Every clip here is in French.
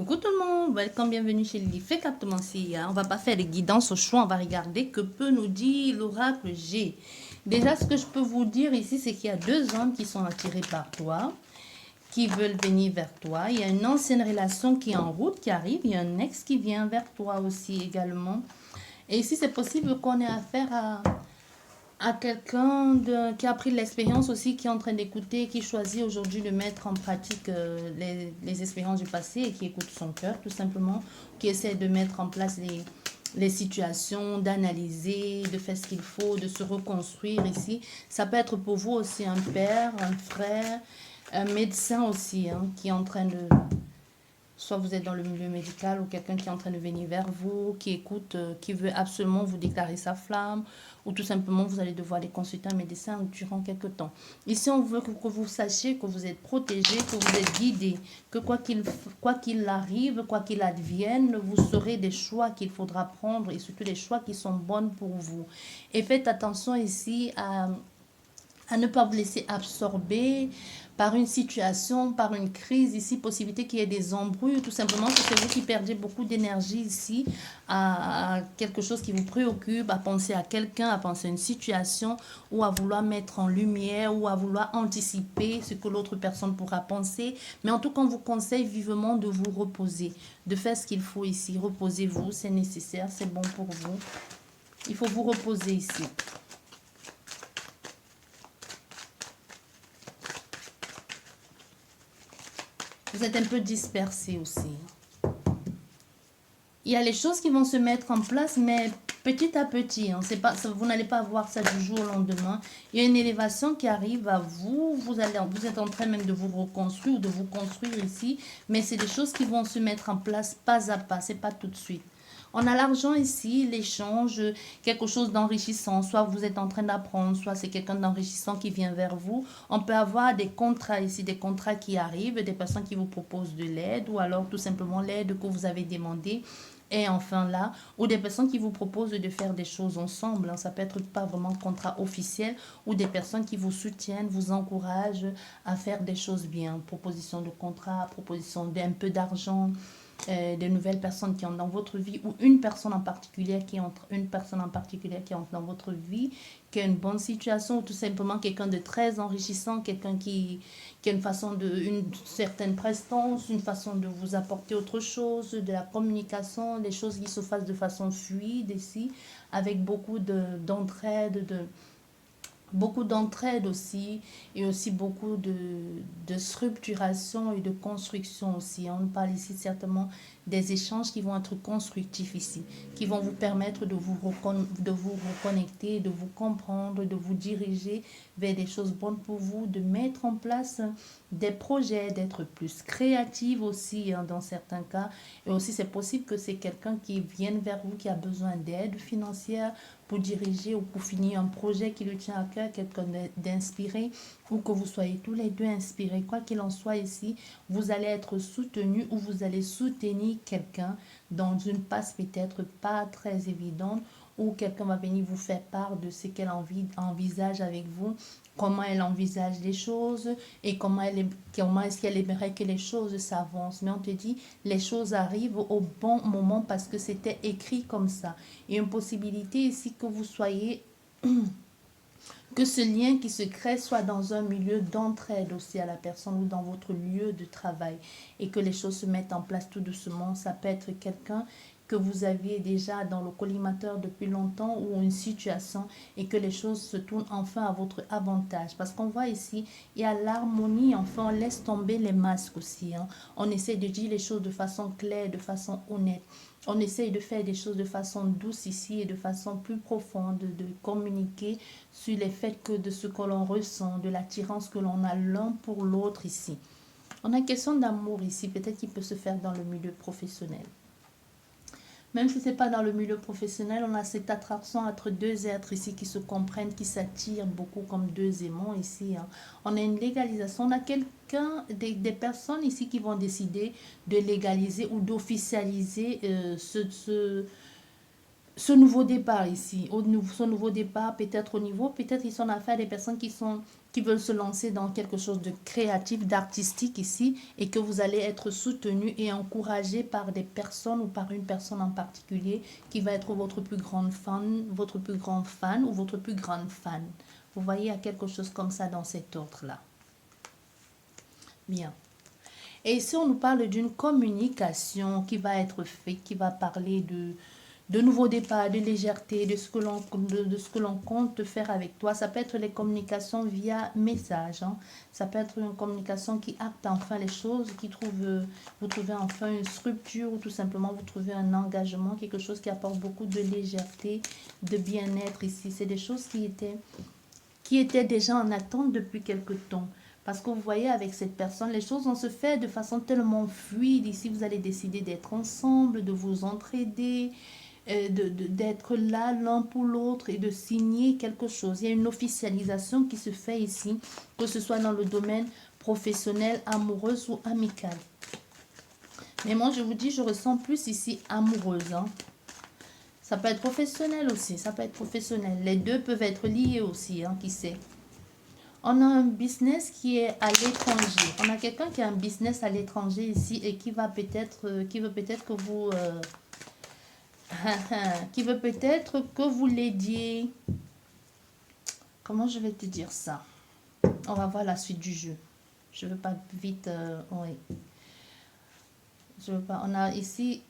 Coucou tout le monde, welcome, bienvenue chez Lily Fait Captement CIA. On va pas faire les guidances au choix, on va regarder que peut nous dire l'oracle G. Déjà, ce que je peux vous dire ici, c'est qu'il y a deux hommes qui sont attirés par toi, qui veulent venir vers toi. Il y a une ancienne relation qui est en route, qui arrive. Il y a un ex qui vient vers toi aussi également. Et ici, c'est possible qu'on ait affaire à quelqu'un qui a pris l'expérience aussi, qui est en train d'écouter, qui choisit aujourd'hui de mettre en pratique les expériences du passé et qui écoute son cœur tout simplement, qui essaie de mettre en place les situations, d'analyser, de faire ce qu'il faut, de se reconstruire ici. Ça peut être pour vous aussi un père, un frère, un médecin aussi, hein, qui est en train de... Soit vous êtes dans le milieu médical ou quelqu'un qui est en train de venir vers vous, qui écoute, qui veut absolument vous déclarer sa flamme, ou tout simplement vous allez devoir aller consulter un médecin durant quelques temps. Ici, on veut que vous sachiez que vous êtes protégé, que vous êtes guidé, que quoi qu'il arrive, quoi qu'il advienne, vous saurez des choix qu'il faudra prendre et surtout des choix qui sont bons pour vous. Et faites attention ici à ne pas vous laisser absorber par une situation, par une crise ici, possibilité qu'il y ait des embrouilles, tout simplement que c'est vous qui perdez beaucoup d'énergie ici à quelque chose qui vous préoccupe, à penser à quelqu'un, à penser à une situation, ou à vouloir mettre en lumière, ou à vouloir anticiper ce que l'autre personne pourra penser. Mais en tout cas, on vous conseille vivement de vous reposer, de faire ce qu'il faut ici. Reposez-vous, c'est nécessaire, c'est bon pour vous. Il faut vous reposer ici. Vous êtes un peu dispersé aussi. Il y a les choses qui vont se mettre en place, mais petit à petit. Hein, c'est pas, vous n'allez pas voir ça du jour au lendemain. Il y a une élévation qui arrive à vous. Vous êtes en train même de vous reconstruire ou de vous construire ici. Mais c'est des choses qui vont se mettre en place pas à pas. C'est pas tout de suite. On a l'argent ici, l'échange, quelque chose d'enrichissant. Soit vous êtes en train d'apprendre, soit c'est quelqu'un d'enrichissant qui vient vers vous. On peut avoir des contrats ici, des contrats qui arrivent, des personnes qui vous proposent de l'aide ou alors tout simplement l'aide que vous avez demandée. Et enfin là, ou des personnes qui vous proposent de faire des choses ensemble. Hein. Ça peut être pas vraiment contrat officiel ou des personnes qui vous soutiennent, vous encouragent à faire des choses bien. Proposition de contrat, proposition d'un peu d'argent, de nouvelles personnes qui entrent dans votre vie ou une personne en particulier qui entre dans votre vie, qui a une bonne situation ou tout simplement quelqu'un de très enrichissant, quelqu'un qui a une certaine prestance, une façon de vous apporter autre chose, de la communication, des choses qui se fassent de façon fluide ici, avec beaucoup d'entraide aussi et aussi beaucoup de structuration et de construction aussi. On parle ici certainement des échanges qui vont être constructifs ici, qui vont vous permettre de vous reconnecter, de vous comprendre, de vous diriger vers des choses bonnes pour vous, de mettre en place des projets, d'être plus créative aussi hein, dans certains cas. Et aussi c'est possible que c'est quelqu'un qui vienne vers vous qui a besoin d'aide financière pour diriger ou pour finir un projet qui lui tient à cœur, quelqu'un d'inspiré, ou que vous soyez tous les deux inspirés. Quoi qu'il en soit ici, vous allez être soutenu ou vous allez soutenir quelqu'un dans une passe peut-être pas très évidente, ou quelqu'un va venir vous faire part de ce qu'elle envisage avec vous, comment elle envisage les choses et comment est-ce qu'elle aimerait que les choses s'avancent. Mais on te dit, les choses arrivent au bon moment parce que c'était écrit comme ça. Et une possibilité ici que vous soyez, que ce lien qui se crée soit dans un milieu d'entraide aussi à la personne ou dans votre lieu de travail et que les choses se mettent en place tout doucement. Ça peut être quelqu'un que vous aviez déjà dans le collimateur depuis longtemps ou une situation et que les choses se tournent enfin à votre avantage. Parce qu'on voit ici, il y a l'harmonie, enfin on laisse tomber les masques aussi. Hein. On essaie de dire les choses de façon claire, de façon honnête. On essaye de faire des choses de façon douce ici et de façon plus profonde, de communiquer sur les faits que de ce que l'on ressent, de l'attirance que l'on a l'un pour l'autre ici. On a une question d'amour ici, peut-être qu'il peut se faire dans le milieu professionnel. Même si ce n'est pas dans le milieu professionnel, on a cette attraction entre deux êtres ici qui se comprennent, qui s'attirent beaucoup comme deux aimants ici. Hein. On a une légalisation, on a des personnes ici qui vont décider de légaliser ou d'officialiser ce nouveau départ ici, ce nouveau départ peut-être au niveau, peut-être ils sont en affaire des personnes qui veulent se lancer dans quelque chose de créatif, d'artistique ici, et que vous allez être soutenu et encouragé par des personnes ou par une personne en particulier qui va être votre plus grande fan, votre plus grand fan ou votre plus grande fan. Vous voyez, il y a quelque chose comme ça dans cet ordre-là. Bien. Et ici, on nous parle d'une communication qui va être faite, qui va parler de nouveaux départs, de légèreté, de ce que l'on compte faire avec toi. Ça peut être les communications via message. Hein. Ça peut être une communication qui acte enfin les choses, vous trouvez enfin une structure ou tout simplement vous trouvez un engagement, quelque chose qui apporte beaucoup de légèreté, de bien-être ici. C'est des choses qui étaient déjà en attente depuis quelque temps. Parce que vous voyez, avec cette personne, les choses vont se faire de façon tellement fluide. Ici, vous allez décider d'être ensemble, de vous entraider, d'être là l'un pour l'autre et de signer quelque chose. Il y a une officialisation qui se fait ici, que ce soit dans le domaine professionnel, amoureux ou amical. Mais moi, je vous dis, je ressens plus ici amoureuse. Hein. Ça peut être professionnel aussi, ça peut être professionnel. Les deux peuvent être liés aussi, hein, qui sait. On a un business qui est à l'étranger. On a quelqu'un qui a un business à l'étranger ici et qui va peut-être, qui veut peut-être que vous, qui veut peut-être que vous l'aidiez. Comment je vais te dire ça? On va voir la suite du jeu. Je veux pas vite, oui. Je veux pas. On a ici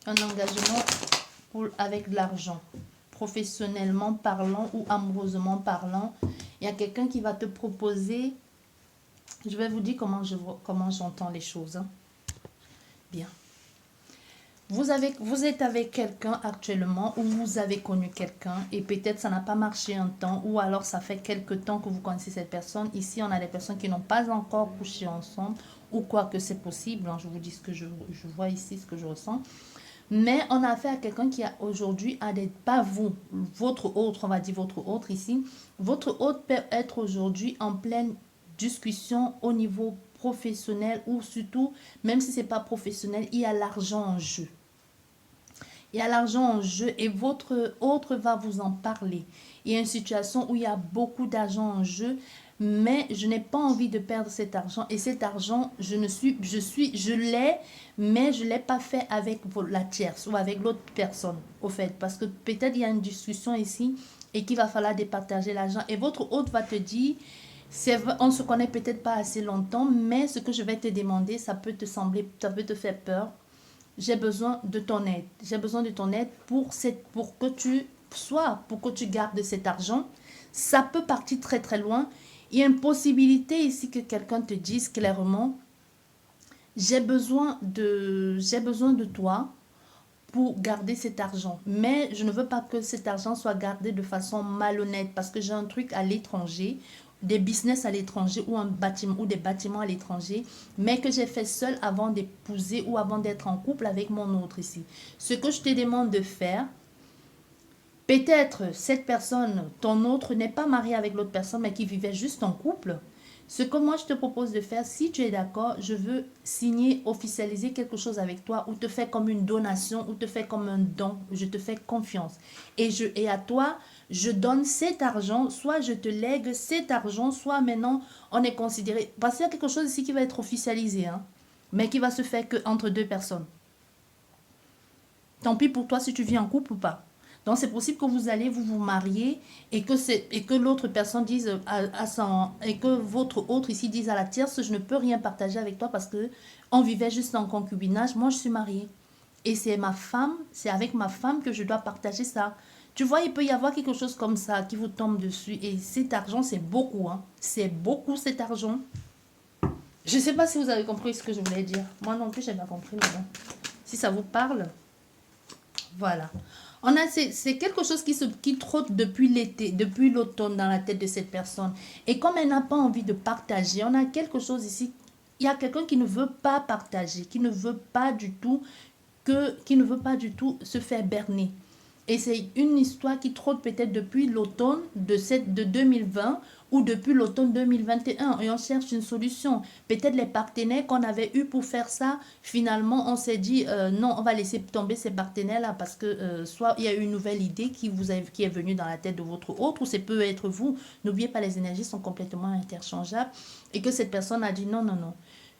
un engagement avec de l'argent. Professionnellement parlant ou amoureusement parlant, il y a quelqu'un qui va te proposer. Je vais vous dire comment j'entends les choses. Hein. Bien. Vous êtes avec quelqu'un actuellement ou vous avez connu quelqu'un et peut-être ça n'a pas marché un temps ou alors ça fait quelque temps que vous connaissez cette personne. Ici, on a des personnes qui n'ont pas encore couché ensemble ou quoi que c'est possible. Hein. Je vous dis ce que je vois ici, ce que je ressens. Mais on a affaire à quelqu'un qui a aujourd'hui, pas vous, votre autre, on va dire votre autre ici. Votre autre peut être aujourd'hui en pleine discussion au niveau professionnel ou surtout, même si ce n'est pas professionnel, il y a l'argent en jeu. Il y a l'argent en jeu et votre autre va vous en parler. Il y a une situation où il y a beaucoup d'argent en jeu, mais je n'ai pas envie de perdre cet argent. Et cet argent, je l'ai, mais je ne l'ai pas fait avec la tierce ou avec l'autre personne, au fait. Parce que peut-être il y a une discussion ici et qu'il va falloir départager l'argent. Et votre hôte va te dire, on ne se connaît peut-être pas assez longtemps, mais ce que je vais te demander, ça peut te faire peur. J'ai besoin de ton aide. J'ai besoin de ton aide pour que tu gardes cet argent. Ça peut partir très très loin. Il y a une possibilité ici que quelqu'un te dise clairement, j'ai besoin de toi pour garder cet argent. Mais je ne veux pas que cet argent soit gardé de façon malhonnête parce que j'ai un truc à l'étranger, des business à l'étranger ou un bâtiment ou des bâtiments à l'étranger, mais que j'ai fait seul avant d'épouser ou avant d'être en couple avec mon autre ici. Ce que je te demande de faire, peut-être cette personne, ton autre, n'est pas marié avec l'autre personne, mais qui vivait juste en couple. Ce que moi je te propose de faire, si tu es d'accord, je veux signer, officialiser quelque chose avec toi ou te faire comme une donation ou te faire comme un don. Je te fais confiance. Et à toi, je donne cet argent, soit je te lègue cet argent, soit maintenant on est considéré. Parce qu'il y a quelque chose ici qui va être officialisé, hein, mais qui va se faire que entre deux personnes. Tant pis pour toi si tu vis en couple ou pas. Donc, c'est possible que vous allez vous marier et que l'autre personne dise et que votre autre ici dise à la tierce, je ne peux rien partager avec toi parce que on vivait juste en concubinage. Moi, je suis mariée. Et c'est avec ma femme que je dois partager ça. Tu vois, il peut y avoir quelque chose comme ça qui vous tombe dessus. Et cet argent, c'est beaucoup. Hein. C'est beaucoup cet argent. Je ne sais pas si vous avez compris ce que je voulais dire. Moi non plus, je n'ai pas compris. Mais bon. Si ça vous parle, voilà. C'est quelque chose qui trotte depuis l'été, depuis l'automne dans la tête de cette personne. Et comme elle n'a pas envie de partager, on a quelque chose ici. Il y a quelqu'un qui ne veut pas partager, qui ne veut pas du tout se faire berner. Et c'est une histoire qui trotte peut-être depuis l'automne de 2020 ou depuis l'automne 2021 et on cherche une solution. Peut-être les partenaires qu'on avait eu pour faire ça, finalement, on s'est dit non, on va laisser tomber ces partenaires-là parce que soit il y a eu une nouvelle idée qui est venue dans la tête de votre autre, ou c'est peut être vous. N'oubliez pas, les énergies sont complètement interchangeables et que cette personne a dit non, non, non.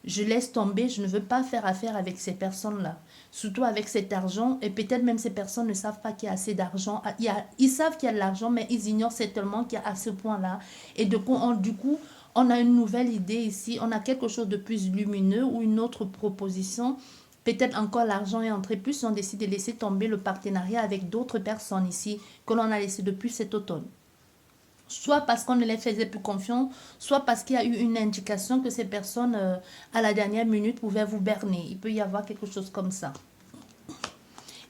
Je laisse tomber, je ne veux pas faire affaire avec ces personnes-là. Surtout avec cet argent, et peut-être même ces personnes ne savent pas qu'il y a assez d'argent. Ils savent qu'il y a de l'argent, mais ils ignorent certainement qu'il y a à ce point-là. Et du coup, on a une nouvelle idée ici, on a quelque chose de plus lumineux ou une autre proposition. Peut-être encore l'argent est entré plus, on décide de laisser tomber le partenariat avec d'autres personnes ici que l'on a laissé depuis cet automne. Soit parce qu'on ne les faisait plus confiance, soit parce qu'il y a eu une indication que ces personnes, à la dernière minute, pouvaient vous berner. Il peut y avoir quelque chose comme ça.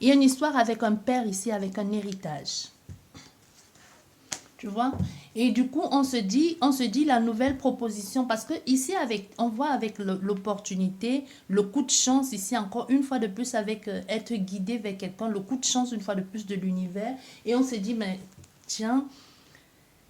Il y a une histoire avec un père ici, avec un héritage. Tu vois? Et du coup, on se dit la nouvelle proposition, parce que ici, on voit avec l'opportunité, le coup de chance ici, encore une fois de plus, avec être guidé vers quelqu'un, le coup de chance, une fois de plus, de l'univers. Et on se dit, mais tiens,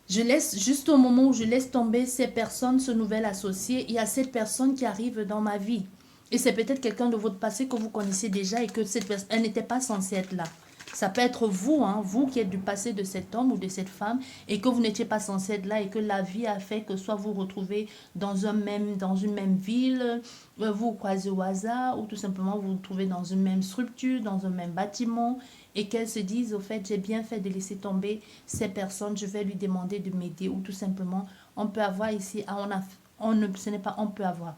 je laisse, juste au moment où je laisse tomber ces personnes, ce nouvel associé, il y a cette personne qui arrive dans ma vie. Et c'est peut-être quelqu'un de votre passé que vous connaissez déjà et que cette personne, elle n'était pas censée être là. Ça peut être vous, hein, vous qui êtes du passé de cet homme ou de cette femme et que vous n'étiez pas censé être là et que la vie a fait que soit vous vous retrouvez dans une même ville, vous vous croisez au hasard ou tout simplement vous vous trouvez dans une même structure, dans un même bâtiment et qu'elles se disent au fait j'ai bien fait de laisser tomber ces personnes, je vais lui demander de m'aider ou tout simplement on peut avoir ici, ce n'est pas on peut avoir.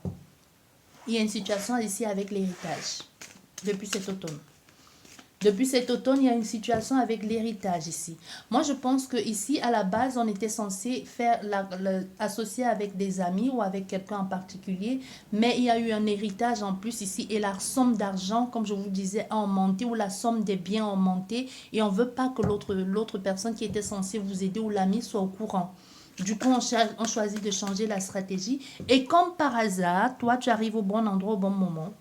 Il y a une situation ici avec l'héritage depuis cet automne. Depuis cet automne, il y a une situation avec l'héritage ici. Moi, je pense que ici, à la base, on était censé faire associer avec des amis ou avec quelqu'un en particulier, mais il y a eu un héritage en plus ici et la somme d'argent, comme je vous disais, a augmenté ou la somme des biens a augmenté et on ne veut pas que l'autre personne qui était censée vous aider ou l'ami soit au courant. Du coup, on choisit de changer la stratégie et comme par hasard, toi, tu arrives au bon endroit au bon moment.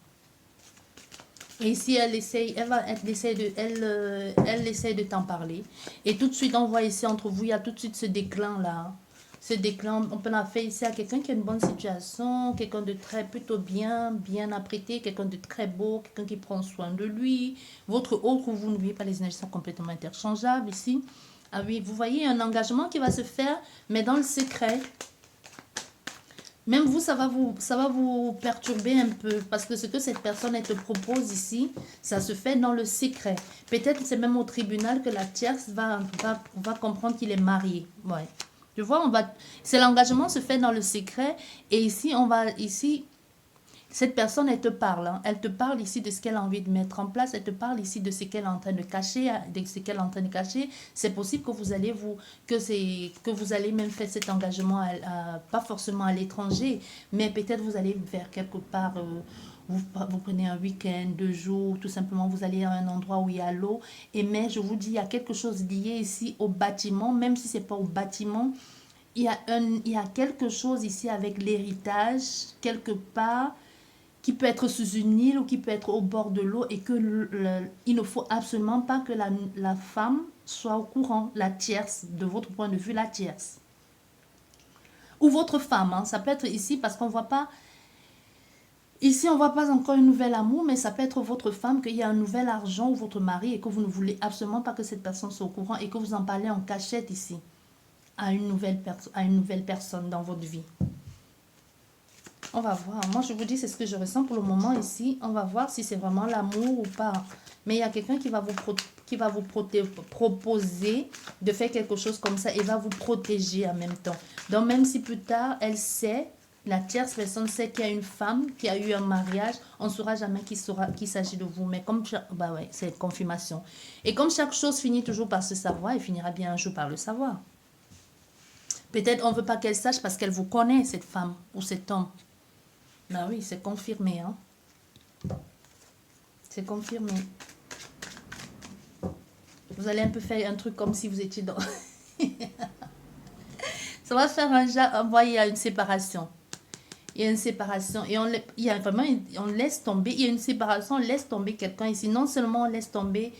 Et ici, elle essaye de t'en parler. Et tout de suite, on voit ici entre vous, il y a tout de suite ce déclin-là. Ce déclin, on peut en faire ici à quelqu'un qui a une bonne situation, quelqu'un de plutôt bien apprêté, quelqu'un de très beau, quelqu'un qui prend soin de lui. Votre autre, vous n'oubliez pas, les énergies sont complètement interchangeables ici. Ah oui, vous voyez un engagement qui va se faire, mais dans le secret. Même vous, ça va vous perturber un peu parce que ce que cette personne elle te propose ici, ça se fait dans le secret. Peut-être c'est même au tribunal que la tierce va comprendre qu'il est marié. Ouais. Tu vois, c'est l'engagement se fait dans le secret et ici cette personne, elle te parle. Hein. Elle te parle ici de ce qu'elle a envie de mettre en place. Elle te parle ici de ce qu'elle est en train de cacher. C'est possible que vous allez même faire cet engagement, pas forcément à l'étranger, mais peut-être vous allez vers quelque part. Vous prenez un week-end, 2 jours, tout simplement, vous allez à un endroit où il y a l'eau. Mais je vous dis, il y a quelque chose lié ici au bâtiment, même si ce n'est pas au bâtiment. Il y a quelque chose ici avec l'héritage, quelque part, qui peut être sous une île ou qui peut être au bord de l'eau et que il ne faut absolument pas que la femme soit au courant, la tierce, de votre point de vue, la tierce. Ou votre femme, hein, ça peut être ici parce qu'on ne voit pas, ici on ne voit pas encore un nouvel amour, mais ça peut être votre femme, qu'il y a un nouvel argent ou votre mari et que vous ne voulez absolument pas que cette personne soit au courant et que vous en parlez en cachette ici à une nouvelle personne dans votre vie. On va voir. Moi, je vous dis, c'est ce que je ressens pour le moment ici. On va voir si c'est vraiment l'amour ou pas. Mais il y a quelqu'un qui va vous proposer de faire quelque chose comme ça et va vous protéger en même temps. Donc, même si plus tard, elle sait, la tierce personne sait qu'il y a une femme qui a eu un mariage, on ne saura jamais qu'il s'agit de vous. Mais comme, bah ouais, c'est une confirmation. Et comme chaque chose finit toujours par se savoir, elle finira bien un jour par le savoir. Peut-être on ne veut pas qu'elle sache parce qu'elle vous connaît, cette femme ou cet homme. Ben oui, c'est confirmé, hein. C'est confirmé. Vous allez un peu faire un truc comme si vous étiez dans... Ça va se faire envoyer à une séparation. Il y a une séparation et il y a vraiment, on laisse tomber. Il y a une séparation, on laisse tomber quelqu'un ici. Non seulement on laisse tomber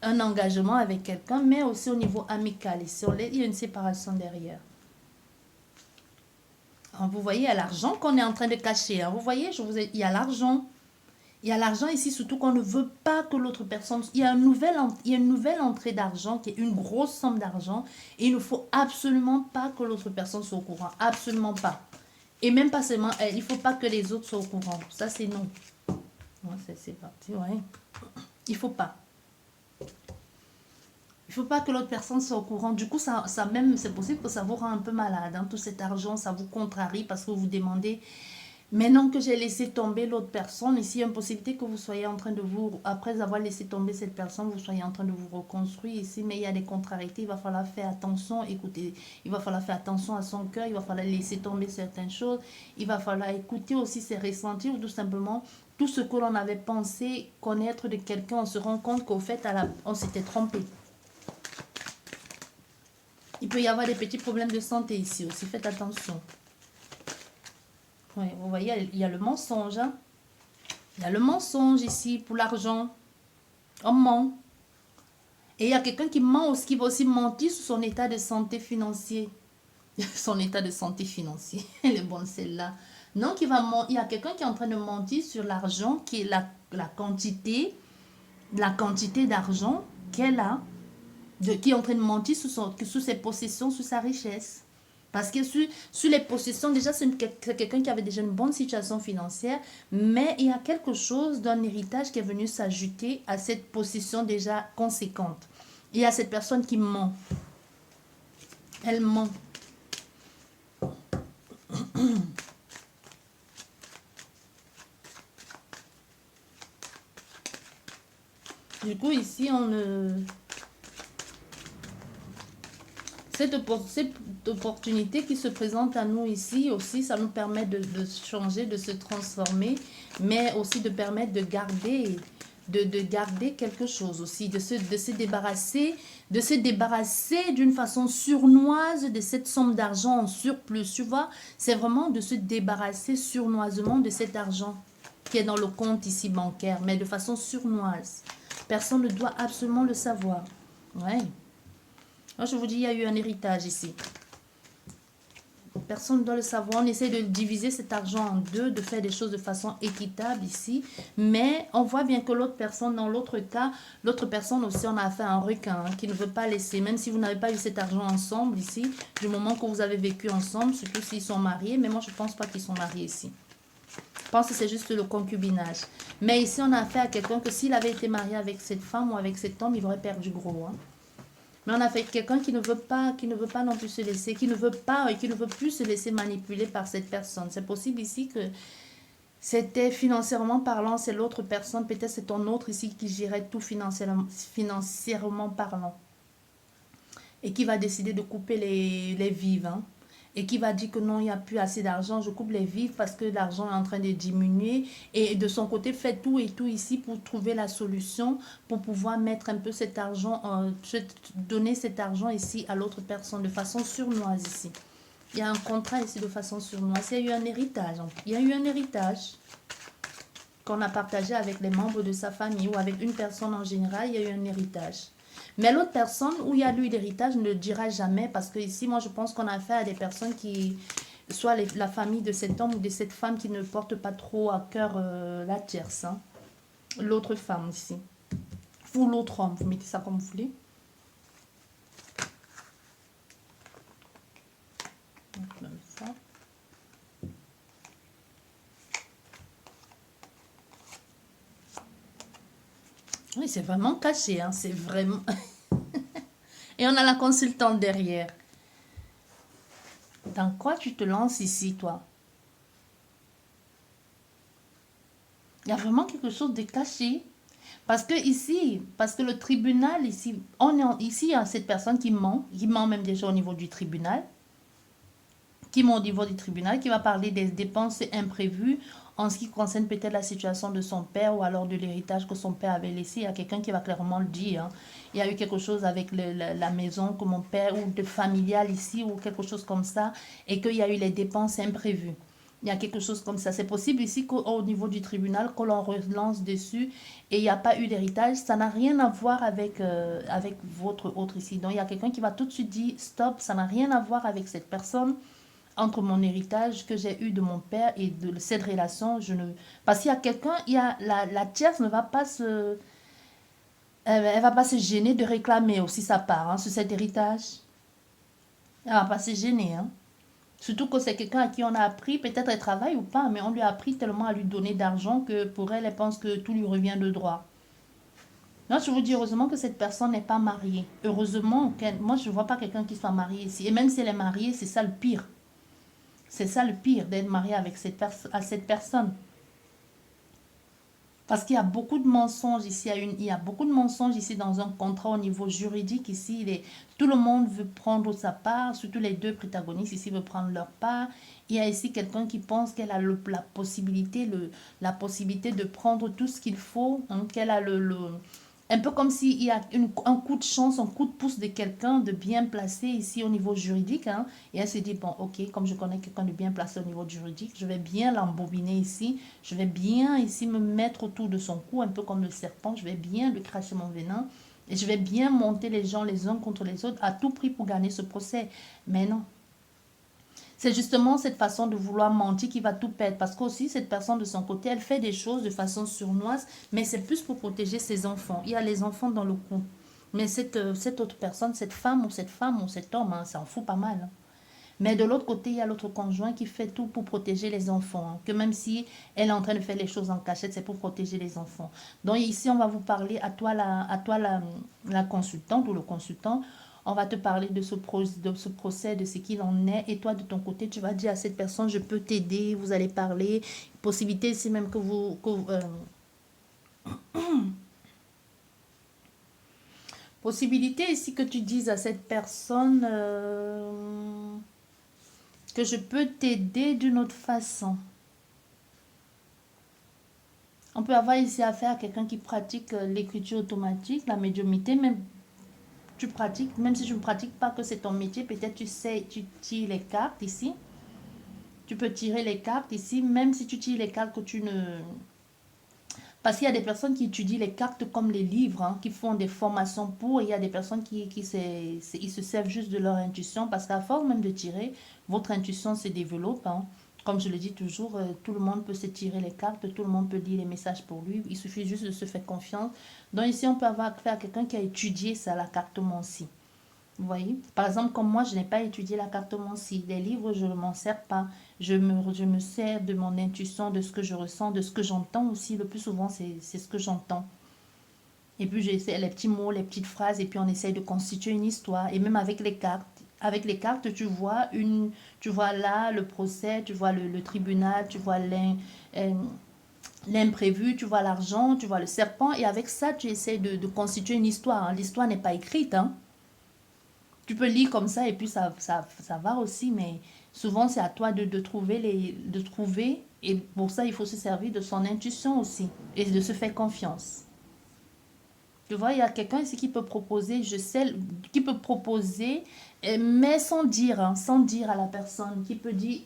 un engagement avec quelqu'un, mais aussi au niveau amical. Ici, il y a une séparation derrière. Alors, vous voyez, il y a l'argent qu'on est en train de cacher. Hein. Vous voyez, il y a l'argent. Il y a l'argent ici, surtout qu'on ne veut pas que l'autre personne... Il y a une nouvelle entrée d'argent, qui est une grosse somme d'argent. Et il ne faut absolument pas que l'autre personne soit au courant. Absolument pas. Et même pas seulement elle. Il ne faut pas que les autres soient au courant. Ça, c'est non. Ouais, c'est parti, ouais. Il ne faut pas. Il ne faut pas que l'autre personne soit au courant. Du coup, ça même, c'est possible que ça vous rend un peu malade. Hein. Tout cet argent, ça vous contrarie parce que vous demandez... Maintenant que j'ai laissé tomber l'autre personne, ici, il y a une possibilité que vous soyez en train de vous... Après avoir laissé tomber cette personne, vous soyez en train de vous reconstruire ici. Mais il y a des contrariétés. Il va falloir faire attention. Écoutez, il va falloir faire attention à son cœur. Il va falloir laisser tomber certaines choses. Il va falloir écouter aussi ses ressentis ou tout simplement... Tout ce que l'on avait pensé connaître de quelqu'un, on se rend compte qu'au fait, on s'était trompé. Il peut y avoir des petits problèmes de santé ici aussi. Faites attention. Oui, vous voyez, il y a le mensonge. Hein? Il y a le mensonge ici pour l'argent. On ment. Et il y a quelqu'un qui ment aussi, qui va aussi mentir sur son état de santé financier. Son état de santé financier. Elle est bonne celle-là. Non, il y a quelqu'un qui est en train de mentir sur l'argent, qui est la quantité d'argent qu'elle a. Qui est en train de mentir sur ses possessions, sur sa richesse. Parce que sur les possessions, déjà, c'est quelqu'un qui avait déjà une bonne situation financière, mais il y a quelque chose d'un héritage qui est venu s'ajouter à cette possession déjà conséquente. Il y a cette personne qui ment. Elle ment. Du coup, ici, cette opportunité qui se présente à nous ici aussi, ça nous permet de changer, de se transformer, mais aussi de permettre de garder, garder quelque chose aussi, de se débarrasser d'une façon surnoise de cette somme d'argent en surplus. Tu vois, c'est vraiment de se débarrasser surnoisement de cet argent qui est dans le compte ici bancaire, mais de façon surnoise. Personne ne doit absolument le savoir. Ouais. Moi, je vous dis, il y a eu un héritage ici. Personne ne doit le savoir. On essaie de diviser cet argent en deux, de faire des choses de façon équitable ici. Mais on voit bien que l'autre personne, dans l'autre cas, l'autre personne aussi, on a affaire à un requin qui ne veut pas laisser. Même si vous n'avez pas eu cet argent ensemble ici, du moment que vous avez vécu ensemble, surtout s'ils sont mariés. Mais moi, je ne pense pas qu'ils sont mariés ici. Je pense que c'est juste le concubinage. Mais ici, on a affaire à quelqu'un que s'il avait été marié avec cette femme ou avec cet homme, il aurait perdu gros. Hein. Mais on a fait quelqu'un qui ne veut pas non plus se laisser, qui ne veut plus se laisser manipuler par cette personne. C'est possible ici que c'était financièrement parlant, c'est l'autre personne, peut-être c'est ton autre ici qui gérait tout financièrement parlant. Et qui va décider de couper les vives. Hein. Et qui va dire que non, il n'y a plus assez d'argent, je coupe les vives parce que l'argent est en train de diminuer. Et de son côté, fait tout et tout ici pour trouver la solution, pour pouvoir mettre un peu cet argent, donner cet argent ici à l'autre personne de façon surnoise ici. Il y a un contrat ici de façon surnoise. Il y a eu un héritage. Il y a eu un héritage qu'on a partagé avec les membres de sa famille ou avec une personne en général. Il y a eu un héritage. Mais l'autre personne où il y a eu l'héritage ne le dira jamais parce que ici, moi, je pense qu'on a affaire à des personnes qui, soit la famille de cet homme ou de cette femme qui ne porte pas trop à cœur la tierce. Hein. L'autre femme ici. Ou l'autre homme, vous mettez ça comme vous voulez. Même ça. Oui, c'est vraiment caché, hein. C'est vraiment... Et on a la consultante derrière. Dans quoi tu te lances ici, toi? Il y a vraiment quelque chose de caché. Parce que ici, parce que le tribunal, ici, ici, il y a cette personne qui ment même déjà au niveau du tribunal, qui va parler des dépenses imprévues en ce qui concerne peut-être la situation de son père ou alors de l'héritage que son père avait laissé. Il y a quelqu'un qui va clairement le dire. Hein. Il y a eu quelque chose avec la maison que mon père, ou de familial ici, ou quelque chose comme ça, et qu'il y a eu les dépenses imprévues. Il y a quelque chose comme ça. C'est possible ici qu'au niveau du tribunal, que l'on relance dessus et il n'y a pas eu d'héritage. Ça n'a rien à voir avec votre autre ici. Donc, il y a quelqu'un qui va tout de suite dire, stop, ça n'a rien à voir avec cette personne. Entre mon héritage que j'ai eu de mon père et de cette relation, je ne... Parce qu'il y a quelqu'un, la tierce ne va pas se... Elle va pas se gêner de réclamer aussi sa part hein, sur cet héritage. Elle va pas se gêner. Hein. Surtout que c'est quelqu'un à qui on a appris, peut-être elle travaille ou pas, mais on lui a appris tellement à lui donner d'argent que pour elle, elle pense que tout lui revient de droit. Non, je vous dis heureusement que cette personne n'est pas mariée. Heureusement, moi je ne vois pas quelqu'un qui soit marié ici. Et même si elle est mariée, c'est ça le pire. C'est ça le pire d'être marié avec à cette personne. Parce qu'il y a beaucoup de mensonges ici, il y a beaucoup de mensonges ici dans un contrat au niveau juridique. Ici, tout le monde veut prendre sa part, surtout les deux protagonistes ici veulent prendre leur part. Il y a ici quelqu'un qui pense qu'elle a la possibilité, la possibilité de prendre tout ce qu'il faut, hein, qu'elle a un peu comme s'il y a un coup de chance, un coup de pouce de quelqu'un de bien placé ici au niveau juridique. Hein, et elle se dit, bon, ok, comme je connais quelqu'un de bien placé au niveau juridique, je vais bien l'embobiner ici. Je vais bien ici me mettre autour de son cou, un peu comme le serpent. Je vais bien lui cracher mon venin. Et je vais bien monter les gens les uns contre les autres à tout prix pour gagner ce procès. Mais non. C'est justement cette façon de vouloir mentir qui va tout perdre. Parce qu'aussi, cette personne de son côté, elle fait des choses de façon sournoise, mais c'est plus pour protéger ses enfants. Il y a les enfants dans le coup. Mais cette autre personne, cette femme ou cet homme, hein, ça en fout pas mal. Hein. Mais de l'autre côté, il y a l'autre conjoint qui fait tout pour protéger les enfants. Hein. Que même si elle est en train de faire les choses en cachette, c'est pour protéger les enfants. Donc ici, on va vous parler à toi, la consultante ou le consultant. On va te parler de ce procès, de ce qu'il en est. Et toi, de ton côté, tu vas dire à cette personne, je peux t'aider. Vous allez parler. Possibilité ici même que possibilité ici que tu dises à cette personne que je peux t'aider d'une autre façon. On peut avoir ici affaire à quelqu'un qui pratique l'écriture automatique, la médiumnité, même tu pratiques, même si je ne pratique pas que c'est ton métier, peut-être tu sais, tu tires les cartes ici. Tu peux tirer les cartes ici, même si tu tires les cartes que tu ne... Parce qu'il y a des personnes qui étudient les cartes comme les livres, hein, qui font des formations pour, et il y a des personnes ils se servent juste de leur intuition, parce qu'à force même de tirer, votre intuition se développe. Hein. Comme je le dis toujours, tout le monde peut se tirer les cartes, tout le monde peut lire les messages pour lui, il suffit juste de se faire confiance. Donc ici, on peut avoir affaire à quelqu'un qui a étudié ça, la cartomancie. Vous voyez? Par exemple, comme moi, je n'ai pas étudié la cartomancie. Les livres, je ne m'en sers pas. Je me sers de mon intuition, de ce que je ressens, de ce que j'entends aussi. Le plus souvent, c'est ce que j'entends. Et puis, j'essaie les petits mots, les petites phrases, et puis on essaye de constituer une histoire. Et même avec les cartes. Avec les cartes, tu vois là le procès, tu vois le tribunal, tu vois l'imprévu, tu vois l'argent, tu vois le serpent. Et avec ça, tu essaies de constituer une histoire. Hein. L'histoire n'est pas écrite, hein. Tu peux lire comme ça et puis ça va aussi, mais souvent c'est à toi de trouver et pour ça il faut se servir de son intuition aussi et de se faire confiance. Tu vois, il y a quelqu'un ici qui peut proposer, je sais, qui peut proposer, mais sans dire, hein, sans dire à la personne, qui peut dire,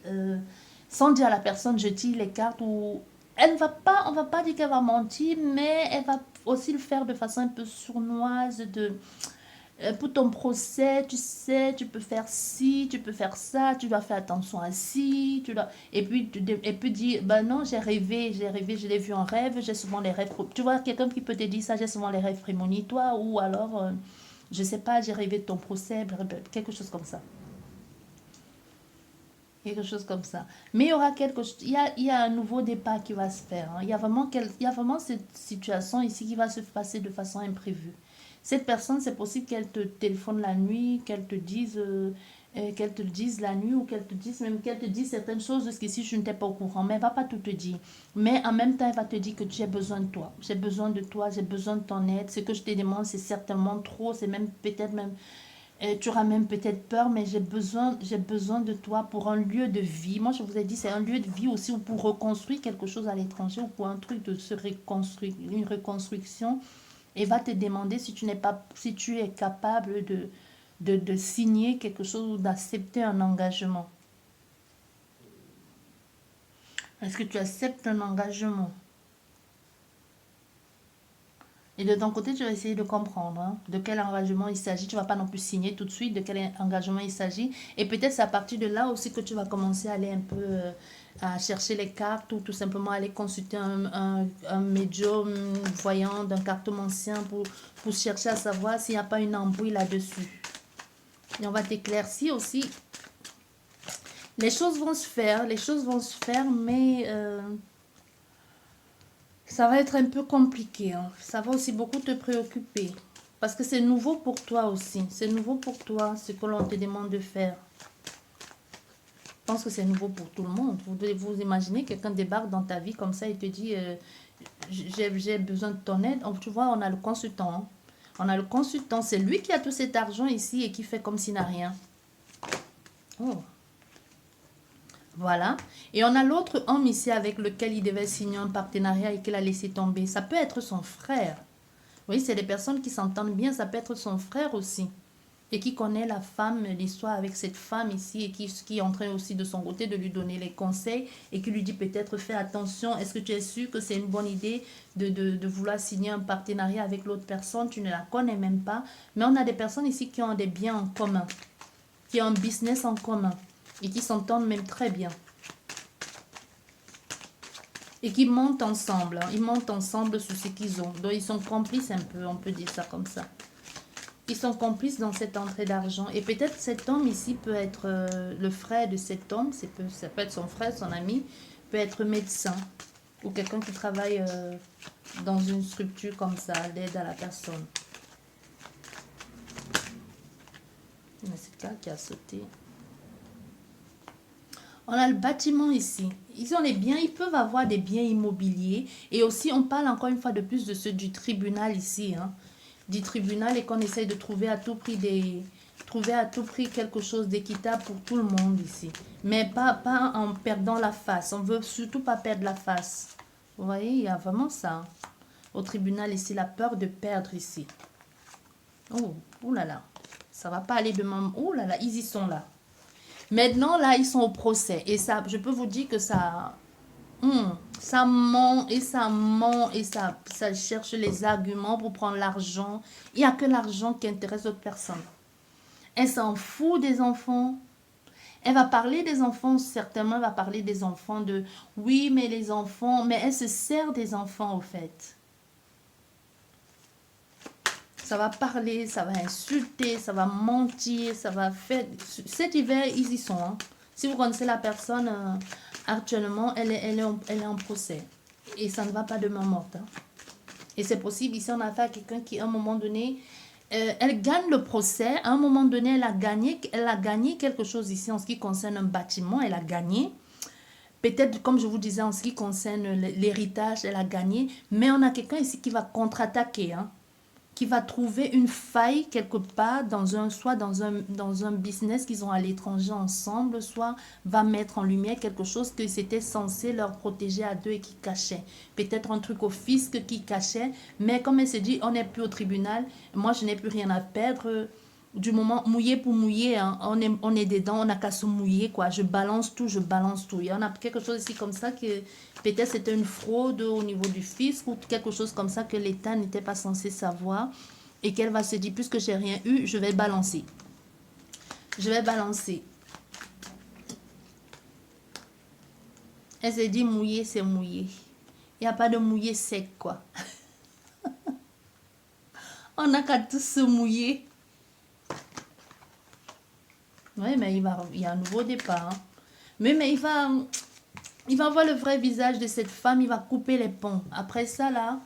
sans dire à la personne, je tire les cartes ou elle ne va pas, on va pas dire qu'elle va mentir, mais elle va aussi le faire de façon un peu sournoise, pour ton procès, tu sais, tu peux faire ci, tu peux faire ça, tu dois faire attention à ci, tu dois... Et puis dire, ben non, j'ai rêvé, je l'ai vu en rêve, j'ai souvent les rêves... Tu vois, quelqu'un qui peut te dire ça, j'ai souvent les rêves prémonitoires, ou alors, je sais pas, j'ai rêvé de ton procès, quelque chose comme ça. Quelque chose comme ça. Mais il y aura il y a un nouveau départ qui va se faire. Hein. Il y a vraiment cette situation ici qui va se passer de façon imprévue. Cette personne, c'est possible qu'elle te téléphone la nuit, qu'elle te dise la nuit ou qu'elle te dise même qu'elle te dise certaines choses de ce qu'ici je ne t'ai pas au courant. Mais elle va pas tout te dire. Mais en même temps, elle va te dire que j'ai besoin de toi. J'ai besoin de toi, j'ai besoin de ton aide. Ce que je te demande, c'est certainement trop. C'est même peut-être même tu auras même peut-être peur, mais j'ai besoin de toi pour un lieu de vie. Moi, je vous ai dit, c'est un lieu de vie aussi ou pour reconstruire quelque chose à l'étranger ou pour un truc de se reconstruire, une reconstruction. Et va te demander si tu n'es pas, si tu es capable de signer quelque chose ou d'accepter un engagement. Est-ce que tu acceptes un engagement? Et de ton côté, tu vas essayer de comprendre hein, de quel engagement il s'agit. Tu ne vas pas non plus signer tout de suite de quel engagement il s'agit. Et peut-être c'est à partir de là aussi que tu vas commencer à aller un peu à chercher les cartes ou tout simplement aller consulter un médium voyant d'un cartomancien pour chercher à savoir s'il n'y a pas une embrouille là-dessus. Et on va t'éclaircir aussi. Les choses vont se faire, mais ça va être un peu compliqué. Hein. Ça va aussi beaucoup te préoccuper. Parce que c'est nouveau pour toi aussi. C'est nouveau pour toi ce que l'on te demande de faire. Je pense que c'est nouveau pour tout le monde. Vous devez vous imaginer, quelqu'un débarque dans ta vie comme ça et te dit j'ai besoin de ton aide. Tu vois, on a le consultant. Hein. On a le consultant. C'est lui qui a tout cet argent ici et qui fait comme s'il n'a rien. Oh. Voilà. Et on a l'autre homme ici avec lequel il devait signer un partenariat et qu'il a laissé tomber. Ça peut être son frère. Oui, c'est des personnes qui s'entendent bien. Ça peut être son frère aussi. Et qui connaît la femme, l'histoire avec cette femme ici. Et qui est en train aussi de son côté de lui donner les conseils. Et qui lui dit peut-être fais attention. Est-ce que tu es sûr que c'est une bonne idée de vouloir signer un partenariat avec l'autre personne? Tu ne la connais même pas. Mais on a des personnes ici qui ont des biens en commun. Qui ont un business en commun. Et qui s'entendent même très bien. Et qui montent ensemble. Hein. Ils montent ensemble sur ce qu'ils ont. Donc, ils sont complices un peu, on peut dire ça comme ça. Ils sont complices dans cette entrée d'argent. Et peut-être cet homme ici peut être le frère de cet homme. Ça peut être son frère, son ami. Peut être médecin. Ou quelqu'un qui travaille dans une structure comme ça, d'aide à la personne. C'est ça qui a sauté. On a le bâtiment ici. Ils ont les biens, ils peuvent avoir des biens immobiliers. Et aussi, on parle encore une fois de plus de ceux du tribunal ici. Hein, du tribunal et qu'on essaye de trouver à tout prix quelque chose d'équitable pour tout le monde ici. Mais pas en perdant la face. On veut surtout pas perdre la face. Vous voyez, il y a vraiment ça. Hein. Au tribunal ici, la peur de perdre ici. Oh là là. Ça va pas aller de même. Oh là là, ils y sont là. Maintenant, là, ils sont au procès. Et ça, je peux vous dire que ça ment et ça ment et ça cherche les arguments pour prendre l'argent. Il n'y a que l'argent qui intéresse d'autres personnes. Elle s'en fout des enfants. Elle va parler des enfants, certainement, elle va parler des enfants de... Oui, mais les enfants... Mais elle se sert des enfants, au fait. Ça va parler, ça va insulter, ça va mentir, ça va faire... Cet hiver, ils y sont. Hein. Si vous connaissez la personne, actuellement, elle est en procès. Et ça ne va pas de main morte. Hein. Et c'est possible, ici, on a affaire à quelqu'un qui, à un moment donné, elle gagne le procès. À un moment donné, elle a gagné quelque chose ici en ce qui concerne un bâtiment. Elle a gagné. Peut-être, comme je vous disais, en ce qui concerne l'héritage, elle a gagné. Mais on a quelqu'un ici qui va contre-attaquer, hein. Qui va trouver une faille quelque part soit dans un business qu'ils ont à l'étranger ensemble, soit va mettre en lumière quelque chose que c'était censé leur protéger à deux et qui cachait. Peut-être un truc au fisc qui cachait, mais comme elle se dit, on n'est plus au tribunal, moi je n'ai plus rien à perdre. Du moment mouillé pour mouiller, hein, on est dedans, on n'a qu'à se mouiller, quoi. Je balance tout. Il y en a quelque chose ici comme ça que peut-être c'était une fraude au niveau du fisc ou quelque chose comme ça que l'État n'était pas censé savoir et qu'elle va se dire, puisque j'ai rien eu, je vais balancer. Elle s'est dit, mouiller, c'est mouiller. Il n'y a pas de mouiller sec, quoi. On n'a qu'à tous se mouiller. Oui, mais il y a un nouveau départ. Hein. Mais il va voir le vrai visage de cette femme. Il va couper les ponts. Après ça, là,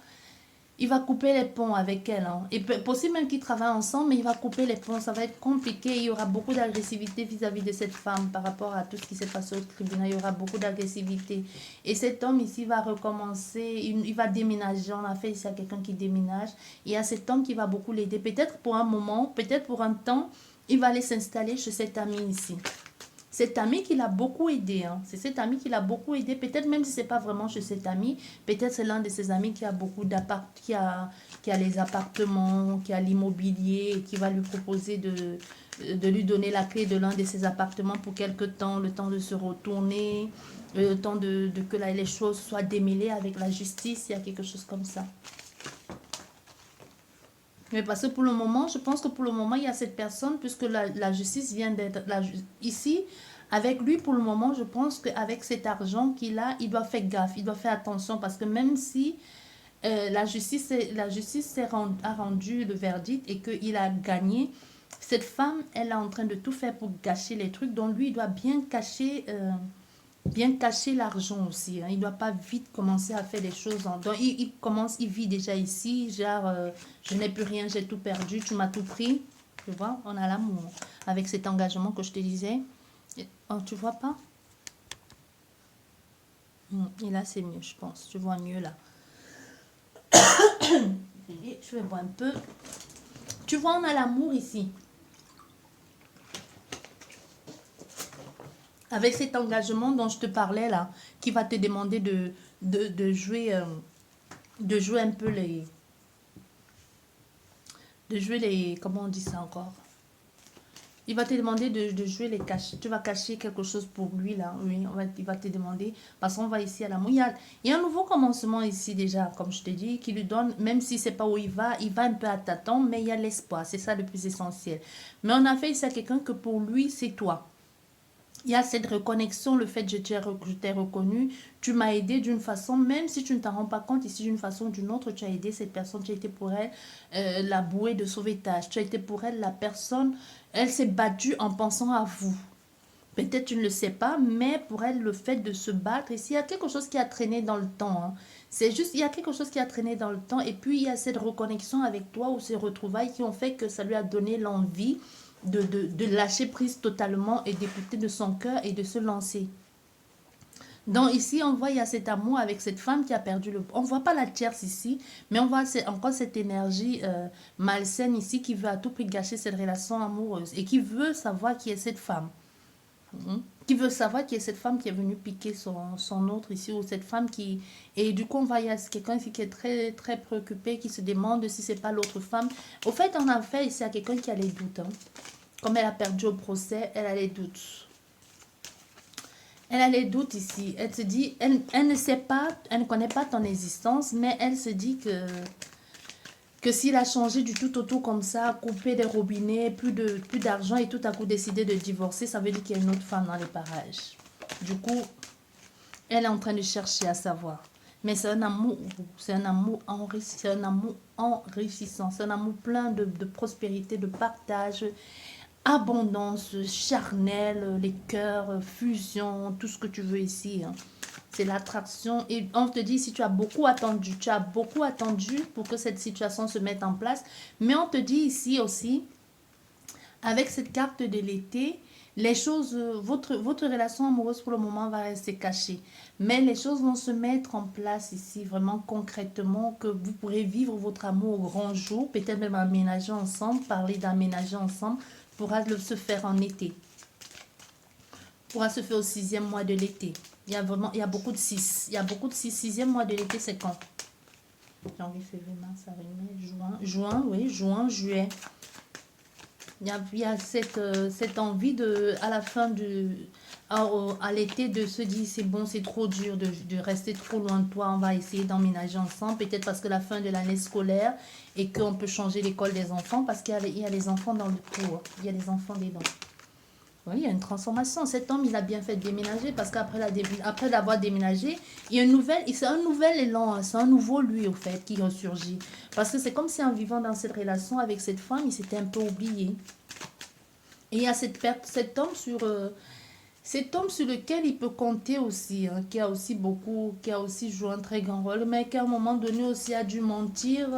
il va couper les ponts avec elle. Hein. Et possible même qu'ils travaillent ensemble, mais il va couper les ponts. Ça va être compliqué. Il y aura beaucoup d'agressivité vis-à-vis de cette femme par rapport à tout ce qui s'est passé au tribunal. Il y aura beaucoup d'agressivité. Et cet homme ici va recommencer. Il va déménager. On a fait ici à quelqu'un qui déménage. Il y a cet homme qui va beaucoup l'aider. Peut-être pour un moment, peut-être pour un temps. Il va aller s'installer chez cet ami ici. cet ami qui l'a beaucoup aidé. Hein. C'est cet ami qui l'a beaucoup aidé. Peut-être même si ce n'est pas vraiment chez cet ami, peut-être c'est l'un de ses amis qui a beaucoup d'appart, qui a les appartements, qui a l'immobilier, et qui va lui proposer de lui donner la clé de l'un de ses appartements pour quelque temps, le temps de se retourner, le temps de que les choses soient démêlées avec la justice. Il y a quelque chose comme ça. Mais parce que pour le moment, je pense que pour le moment, il y a cette personne, puisque la justice vient d'être ici, avec lui, pour le moment, je pense qu'avec cet argent qu'il a, il doit faire gaffe, il doit faire attention, parce que même si la justice a rendu le verdict et qu'il a gagné, cette femme, elle est en train de tout faire pour gâcher les trucs, donc lui, il doit bien cacher l'argent aussi. Hein. Il ne doit pas vite commencer à faire des choses. Donc, il vit déjà ici, genre, je n'ai plus rien, j'ai tout perdu, tu m'as tout pris. Tu vois, on a l'amour. Avec cet engagement que je te disais. Oh, tu vois pas? Et là, c'est mieux, je pense. Tu vois mieux là. Je vais boire un peu. Tu vois, on a l'amour ici. Avec cet engagement dont je te parlais là, qui va te demander de jouer un peu comment on dit ça encore? Il va te demander de jouer les caches. Tu vas cacher quelque chose pour lui là. Oui, il va te demander. Parce qu'on va ici à l'amour. Il y a un nouveau commencement ici déjà, comme je te dis, qui lui donne, même si c'est pas où il va un peu à tâtons, mais il y a l'espoir. C'est ça le plus essentiel. Mais on a fait ici à quelqu'un que pour lui, c'est toi. Il y a cette reconnexion, le fait que je t'ai reconnu, tu m'as aidé d'une façon, même si tu ne t'en rends pas compte, ici d'une façon ou d'une autre, tu as aidé cette personne, tu as été pour elle la bouée de sauvetage, tu as été pour elle la personne, elle s'est battue en pensant à vous. Peut-être tu ne le sais pas, mais pour elle, le fait de se battre, ici, il y a quelque chose qui a traîné dans le temps. Hein. C'est juste, il y a quelque chose qui a traîné dans le temps, et puis il y a cette reconnexion avec toi ou ces retrouvailles qui ont fait que ça lui a donné l'envie de lâcher prise totalement et d'écouter de son cœur et de se lancer. Donc ici, on voit, il y a cet amour avec cette femme qui a perdu le... On ne voit pas la tierce ici, mais on voit encore cette énergie malsaine ici qui veut à tout prix gâcher cette relation amoureuse et qui veut savoir qui est cette femme. Qui veut savoir qui est cette femme qui est venue piquer son autre ici, ou cette femme qui... Et du coup, on voit, il y a quelqu'un ici qui est très, très préoccupé, qui se demande si c'est pas l'autre femme. Au fait, on a fait ici à quelqu'un qui a les doutes. Hein. Comme elle a perdu au procès, elle a les doutes. Elle a les doutes ici. Elle se dit, elle ne sait pas, elle ne connaît pas ton existence, mais elle se dit que s'il a changé du tout au tout comme ça, coupé des robinets, plus d'argent et tout à coup décidé de divorcer, ça veut dire qu'il y a une autre femme dans les parages. Du coup, elle est en train de chercher à savoir. Mais c'est un amour enrichissant, c'est un amour plein de prospérité, de partage, abondance, charnel, les cœurs, fusion, tout ce que tu veux ici. Hein. C'est l'attraction. Et on te dit, si tu as beaucoup attendu pour que cette situation se mette en place. Mais on te dit ici aussi, avec cette carte de l'été, les choses, votre relation amoureuse pour le moment va rester cachée. Mais les choses vont se mettre en place ici, vraiment concrètement, que vous pourrez vivre votre amour au grand jour, peut-être même aménager ensemble, parler d'aménager ensemble, pourra se faire en été. Pourra se faire au 6e mois de l'été. Il y a beaucoup de 6. Il y a beaucoup de 6. 6e mois de l'été, c'est quand? Janvier, février, mars, avril, mai, juin, juillet. Il y a cette envie à la fin à l'été de se dire c'est bon, c'est trop dur de rester trop loin de toi, on va essayer d'emménager ensemble, peut-être parce que la fin de l'année scolaire et qu'on peut changer l'école des enfants parce qu'il y a les enfants dans le cours, il y a les enfants dedans. Oui, il y a une transformation. Cet homme, il a bien fait de déménager parce qu'après d'avoir déménagé, c'est un nouvel élan, c'est un nouveau lui au fait qui ressurgit. Parce que c'est comme si en vivant dans cette relation avec cette femme, il s'était un peu oublié. Et il y a cet homme sur lequel il peut compter aussi, hein, qui a aussi joué un très grand rôle, mais qui à un moment donné aussi a dû mentir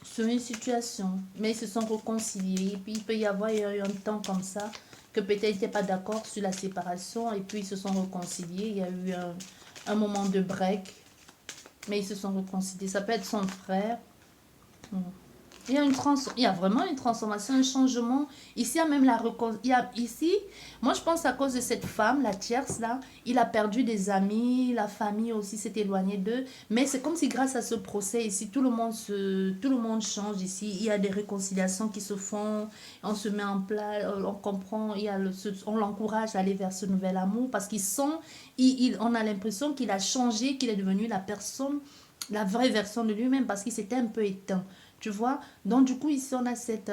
sur une situation, mais ils se sont réconciliés. Et puis il peut y avoir eu un temps comme ça que peut-être ils n'étaient pas d'accord sur la séparation et puis ils se sont réconciliés. Il y a eu un moment de break, mais ils se sont réconciliés. Ça peut être son frère. il y a vraiment une transformation, un changement. Ici, il y a même ici, moi je pense à cause de cette femme, la tierce là, il a perdu des amis, la famille aussi s'est éloignée d'eux. Mais c'est comme si grâce à ce procès ici, tout le monde change ici. Il y a des réconciliations qui se font, on se met en place, on comprend, on l'encourage à aller vers ce nouvel amour parce qu'il sent, on a l'impression qu'il a changé, qu'il est devenu la personne, la vraie version de lui-même parce qu'il s'était un peu éteint. Tu vois? Donc, du coup, ici, on a cette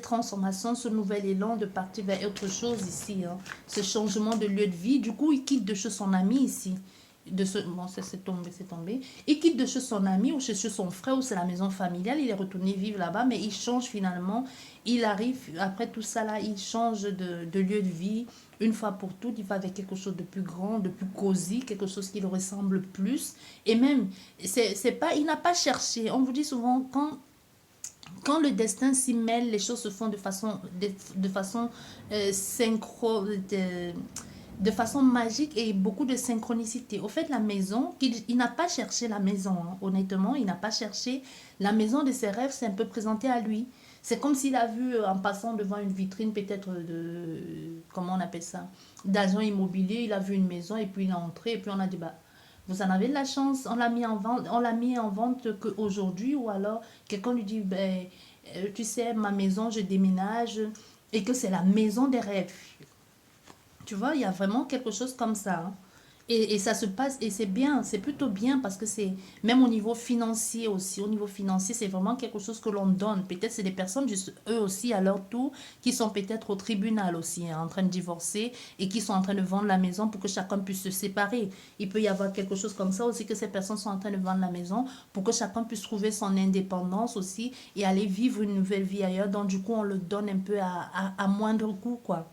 transformation, ce nouvel élan de partir vers autre chose ici. Hein. Ce changement de lieu de vie. Du coup, il quitte de chez son ami ici. Bon, ça c'est tombé, c'est tombé. Il quitte de chez son ami ou chez son frère ou c'est la maison familiale. Il est retourné vivre là-bas, mais il change finalement. Il arrive, après tout ça là, il change de lieu de vie. Une fois pour toutes, il va avec quelque chose de plus grand, de plus cosy, quelque chose qui le ressemble plus. Et même, c'est pas, il n'a pas cherché. On vous dit souvent, quand le destin s'y mêle, les choses se font de façon synchro, de façon magique et beaucoup de synchronicité. Au fait, la maison, il n'a pas cherché la maison, hein. Honnêtement, il n'a pas cherché. La maison de ses rêves s'est un peu présentée à lui. C'est comme s'il a vu en passant devant une vitrine peut-être comment on appelle ça, d'agent immobilier, il a vu une maison et puis il est entré et puis on a dit, bah, vous en avez de la chance, on l'a mis en vente qu'aujourd'hui ou alors quelqu'un lui dit, ben, tu sais, ma maison, je déménage et que c'est la maison des rêves. Tu vois, il y a vraiment quelque chose comme ça. Hein. Et ça se passe, et c'est bien, c'est plutôt bien parce que c'est, même au niveau financier aussi, au niveau financier, c'est vraiment quelque chose que l'on donne. Peut-être c'est des personnes, juste eux aussi, à leur tour, qui sont peut-être au tribunal aussi, hein, en train de divorcer et qui sont en train de vendre la maison pour que chacun puisse se séparer. Il peut y avoir quelque chose comme ça aussi, que ces personnes sont en train de vendre la maison pour que chacun puisse trouver son indépendance aussi et aller vivre une nouvelle vie ailleurs. Donc, du coup, on le donne un peu à moindre coût, quoi.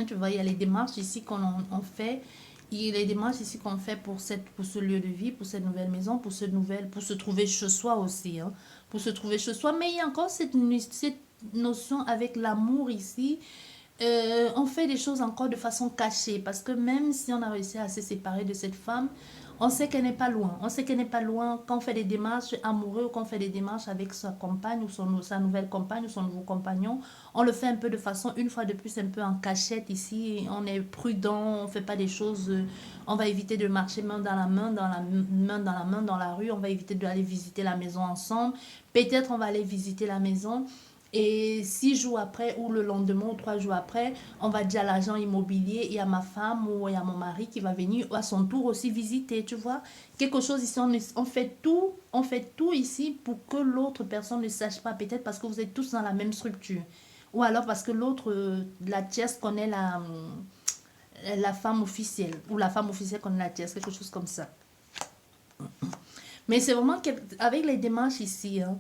Tu vois, il y a les démarches ici on fait. Il y a les démarches ici qu'on fait pour ce lieu de vie, pour cette nouvelle maison, pour se trouver chez soi aussi. Hein, pour se trouver chez soi. Mais il y a encore cette notion avec l'amour ici. On fait des choses encore de façon cachée. Parce que même si on a réussi à se séparer de cette femme, on sait qu'elle n'est pas loin. On sait qu'elle n'est pas loin quand on fait des démarches amoureuses ou quand on fait des démarches avec sa compagne ou sa nouvelle compagne ou son nouveau compagnon. On le fait un peu de façon, une fois de plus, un peu en cachette ici. On est prudent, on ne fait pas des choses. On va éviter de marcher main dans la main, main dans la main dans la rue. On va éviter d'aller visiter la maison ensemble. Peut-être on va aller visiter la maison. Et 6 jours après, ou le lendemain, ou 3 jours après, on va dire à l'agent immobilier et à ma femme ou à mon mari qui va venir à son tour aussi visiter, tu vois. Quelque chose ici, on fait tout ici pour que l'autre personne ne sache pas, peut-être parce que vous êtes tous dans la même structure. Ou alors parce que l'autre, la tierce connaît la femme officielle, ou la femme officielle connaît la tierce, quelque chose comme ça. Mais c'est vraiment avec les démarches ici, hein,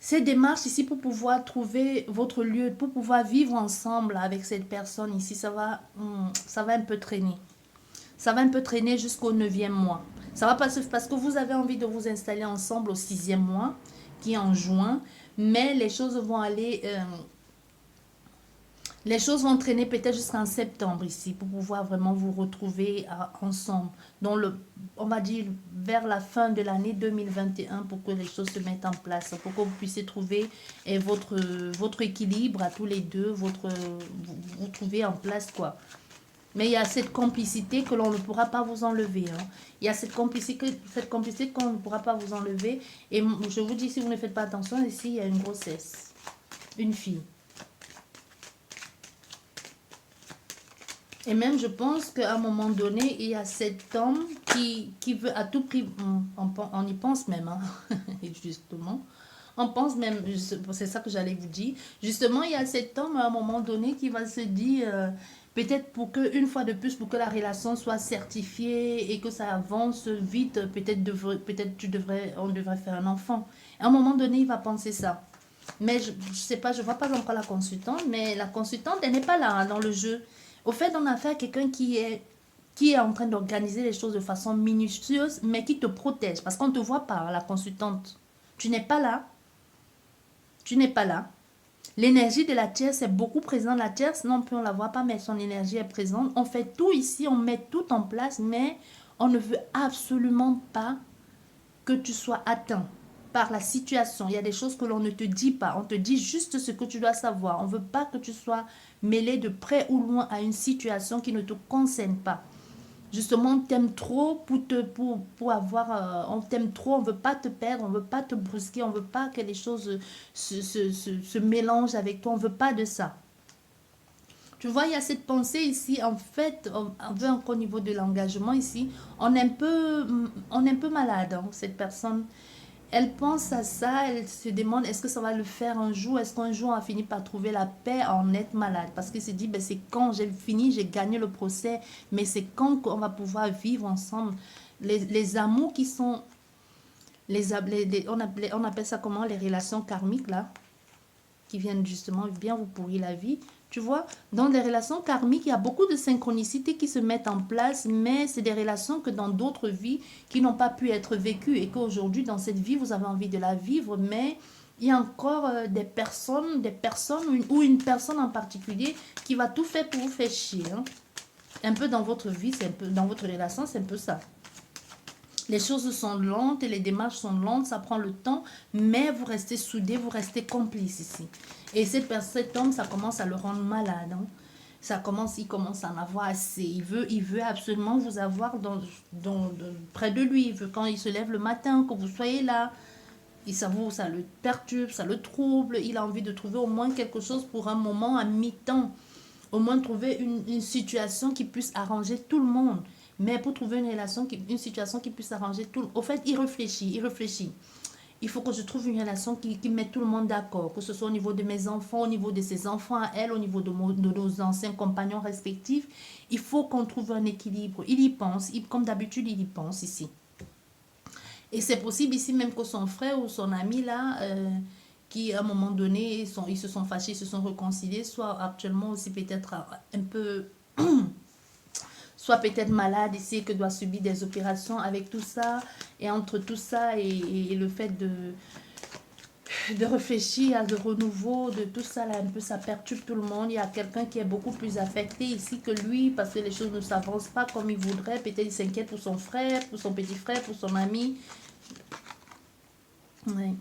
ces démarches ici pour pouvoir trouver votre lieu, pour pouvoir vivre ensemble avec cette personne ici, ça va un peu traîner. Ça va un peu traîner jusqu'au 9e mois. Ça va pas se parce que vous avez envie de vous installer ensemble au 6e mois, qui est en juin, mais les choses vont traîner peut-être jusqu'en septembre ici pour pouvoir vraiment vous retrouver ensemble. Donc, on va dire vers la fin de l'année 2021 pour que les choses se mettent en place, pour que vous puissiez trouver votre équilibre à tous les deux, vous trouver en place quoi. Mais il y a cette complicité que l'on ne pourra pas vous enlever. Hein. Il y a cette complicité qu'on ne pourra pas vous enlever. Et je vous dis, si vous ne faites pas attention, ici, il y a une grossesse. Une fille. Et même, je pense qu'à un moment donné, il y a cet homme qui veut à tout prix, on y pense même, hein, justement, on pense même, c'est ça que j'allais vous dire, justement, il y a cet homme à un moment donné qui va se dire, peut-être pour que, une fois de plus, pour que la relation soit certifiée et que ça avance vite, on devrait faire un enfant. À un moment donné, il va penser ça. Mais je sais pas, je vois pas encore la consultante, mais la consultante, elle n'est pas là hein, dans le jeu. Au fait, on a affaire à quelqu'un qui est en train d'organiser les choses de façon minutieuse, mais qui te protège. Parce qu'on ne te voit pas, la consultante. Tu n'es pas là. Tu n'es pas là. L'énergie de la tierce est beaucoup présente. La tierce, non plus, on ne la voit pas, mais son énergie est présente. On fait tout ici, on met tout en place, mais on ne veut absolument pas que tu sois atteint par la situation. Il y a des choses que l'on ne te dit pas. On te dit juste ce que tu dois savoir. On ne veut pas que tu sois mêlé de près ou loin à une situation qui ne te concerne pas. Justement, on t'aime trop pour avoir... on t'aime trop, on ne veut pas te perdre, on ne veut pas te brusquer, on ne veut pas que les choses se mélangent avec toi. On ne veut pas de ça. Tu vois, il y a cette pensée ici. En fait, on veut encore au niveau de l'engagement ici. On est un peu malade, hein, cette personne. Elle pense à ça, elle se demande est-ce que ça va le faire un jour, est-ce qu'un jour on va finir par trouver la paix à en être malade. Parce qu'elle se dit, ben, c'est quand j'ai fini, j'ai gagné le procès, mais c'est quand qu'on va pouvoir vivre ensemble. Les amours qui sont, on appelle ça comment, les relations karmiques là, qui viennent justement bien vous pourrir la vie. Tu vois, dans les relations karmiques, il y a beaucoup de synchronicités qui se mettent en place, mais c'est des relations que dans d'autres vies qui n'ont pas pu être vécues et qu'aujourd'hui, dans cette vie, vous avez envie de la vivre, mais il y a encore des personnes ou une personne en particulier qui va tout faire pour vous faire chier. Hein. Un peu dans votre vie, c'est un peu dans votre relation, c'est un peu ça. Les choses sont lentes et les démarches sont lentes, ça prend le temps, mais vous restez soudés, vous restez complices ici. Et cet homme, ça commence à le rendre malade. Hein. Il commence à en avoir assez. Il veut absolument vous avoir près de lui. Il veut quand il se lève le matin, que vous soyez là. Et ça le perturbe, ça le trouble. Il a envie de trouver au moins quelque chose pour un moment à mi-temps. Au moins trouver une situation qui puisse arranger tout le monde. Mais pour trouver une situation qui puisse arranger tout le monde. Au fait, il réfléchit. Il faut que je trouve une relation qui met tout le monde d'accord. Que ce soit au niveau de mes enfants, au niveau de ses enfants à elle, au niveau de nos anciens compagnons respectifs. Il faut qu'on trouve un équilibre. Il y pense. Comme d'habitude, il y pense ici. Et c'est possible ici même que son frère ou son ami là... qui à un moment donné, ils se sont fâchés, ils se sont réconciliés, soit actuellement aussi peut-être un peu, soit peut-être malade ici, que doit subir des opérations avec tout ça, et entre tout ça et le fait de réfléchir à de renouveau, de tout ça là, un peu ça perturbe tout le monde. Il y a quelqu'un qui est beaucoup plus affecté ici que lui, parce que les choses ne s'avancent pas comme il voudrait, peut-être il s'inquiète pour son frère, pour son petit frère, pour son ami. Ouais.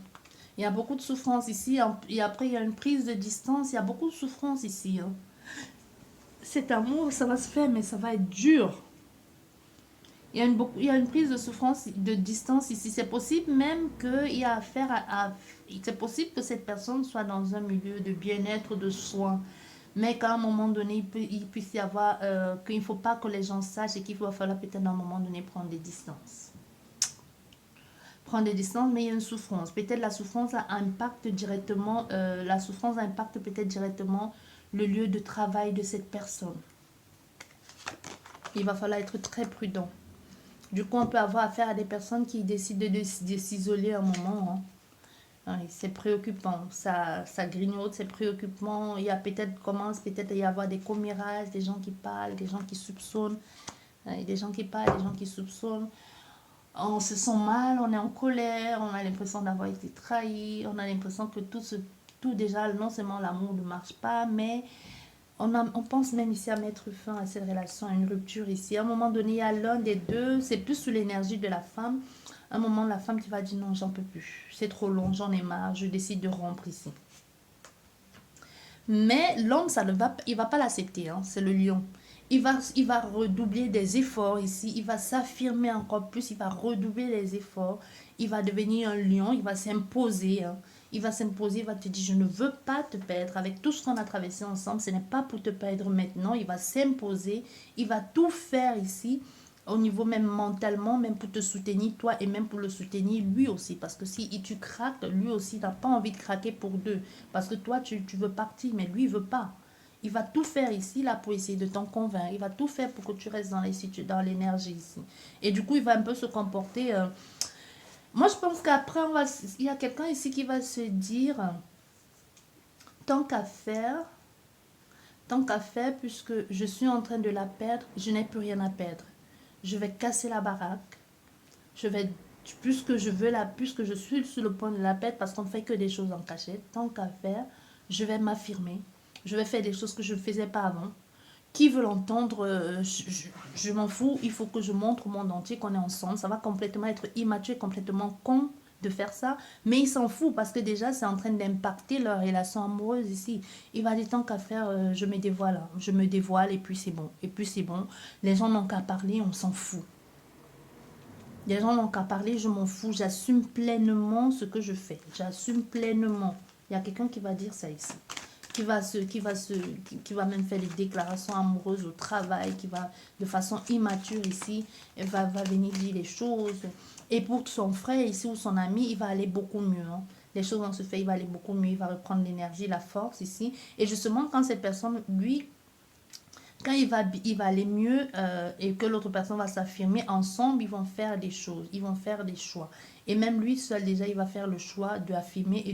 Il y a beaucoup de souffrance ici. Et après, il y a une prise de distance. Il y a beaucoup de souffrance ici. Hein. Cet amour, ça va se faire, mais ça va être dur. Il y a une prise de souffrance, de distance ici. C'est possible même qu'il y a affaire c'est possible que cette personne soit dans un milieu de bien-être, de soins. Mais qu'à un moment donné, il puisse y avoir... qu'il ne faut pas que les gens sachent et qu'il va falloir peut-être à un moment donné prendre des distances. Prendre des distances, mais il y a une souffrance. Peut-être la souffrance impacte directement, peut-être directement le lieu de travail de cette personne. Il va falloir être très prudent. Du coup, on peut avoir affaire à des personnes qui décident de s'isoler un moment. Hein. C'est préoccupant, ça grignote, c'est préoccupant. Il y a commence peut-être à y avoir des commérages, des gens qui parlent, des gens qui soupçonnent, des gens qui parlent, des gens qui soupçonnent. On se sent mal, on est en colère, on a l'impression d'avoir été trahi, on a l'impression que tout déjà, non seulement l'amour ne marche pas, mais on pense même ici à mettre fin à cette relation, à une rupture ici. À un moment donné, il y a l'un des deux, c'est plus sous l'énergie de la femme. À un moment, la femme qui va dire non, j'en peux plus, c'est trop long, j'en ai marre, je décide de rompre ici. Mais l'homme, il va pas l'accepter, hein, c'est le lion. Il va redoubler des efforts ici, il va s'affirmer encore plus, il va redoubler les efforts, il va devenir un lion, il va s'imposer, hein. Il va s'imposer, il va te dire, je ne veux pas te perdre, avec tout ce qu'on a traversé ensemble, ce n'est pas pour te perdre maintenant, il va s'imposer, il va tout faire ici, au niveau même mentalement, même pour te soutenir, toi, et même pour le soutenir lui aussi, parce que si tu craques, lui aussi n'a pas envie de craquer pour deux, parce que toi, tu veux partir, mais lui, il veut pas. Il va tout faire ici, là, pour essayer de t'en convaincre. Il va tout faire pour que tu restes dans l'énergie ici. Et du coup, il va un peu se comporter... Moi, je pense qu'après, il y a quelqu'un ici qui va se dire, tant qu'à faire, puisque je suis en train de la perdre, je n'ai plus rien à perdre. Je vais casser la baraque. Puisque je suis sur le point de la perdre, parce qu'on ne fait que des choses en cachette, tant qu'à faire, je vais m'affirmer. Je vais faire des choses que je ne faisais pas avant. Qui veut l'entendre, je m'en fous. Il faut que je montre au monde entier qu'on est ensemble. Ça va complètement être immature, complètement con de faire ça. Mais il s'en fout parce que déjà, c'est en train d'impacter leur relation amoureuse ici. Il va dire tant qu'à faire, je me dévoile. Hein. Je me dévoile et puis c'est bon. Et puis c'est bon. Les gens n'ont qu'à parler, on s'en fout. Les gens n'ont qu'à parler, je m'en fous. J'assume pleinement ce que je fais. J'assume pleinement. Il y a quelqu'un qui va dire ça ici. Qui va même faire des déclarations amoureuses au travail, qui va de façon immature ici, va venir dire les choses. Et pour son frère ici ou son ami, il va aller beaucoup mieux. Hein. Les choses vont se faire, il va aller beaucoup mieux, il va reprendre l'énergie, la force ici. Et justement, quand cette personne, lui, quand il va aller mieux et que l'autre personne va s'affirmer, ensemble, ils vont faire des choses, ils vont faire des choix. Et même lui seul, déjà, il va faire le choix d'affirmer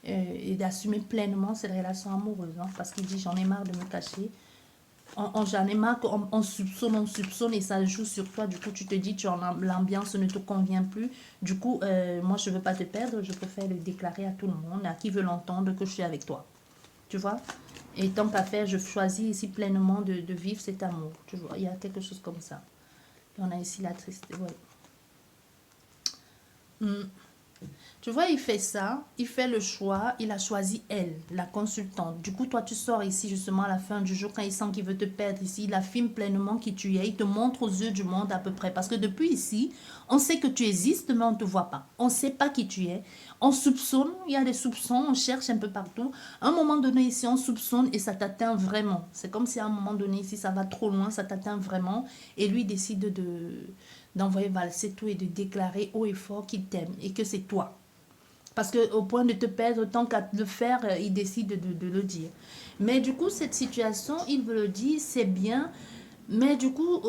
et d'assumer pleinement cette relation amoureuse. Hein, parce qu'il dit, j'en ai marre de me cacher. J'en ai marre qu'on soupçonne et ça joue sur toi. Du coup, tu te dis, l'ambiance ne te convient plus. Du coup, moi, je ne veux pas te perdre. Je préfère le déclarer à tout le monde, à qui veut l'entendre, que je suis avec toi. Tu vois? Et tant qu'à faire, je choisis ici pleinement de vivre cet amour. Tu vois? Il y a quelque chose comme ça. Et on a ici la tristesse. Ouais. Tu vois, il fait ça, il fait le choix, il a choisi elle, la consultante. Du coup, toi, tu sors ici justement à la fin du jour quand il sent qu'il veut te perdre ici. Il affirme pleinement qui tu es, il te montre aux yeux du monde à peu près. Parce que depuis ici, on sait que tu existes, mais on ne te voit pas. On ne sait pas qui tu es. On soupçonne, il y a des soupçons, on cherche un peu partout. À un moment donné ici, on soupçonne et ça t'atteint vraiment. C'est comme si à un moment donné ici, ça va trop loin, ça t'atteint vraiment. Et lui décide d'envoyer valser tout et de déclarer haut et fort qu'il t'aime et que c'est toi. Parce qu'au point de te perdre, tant qu'à le faire, il décide de le dire. Mais du coup, cette situation, il veut le dire, c'est bien. Mais du coup,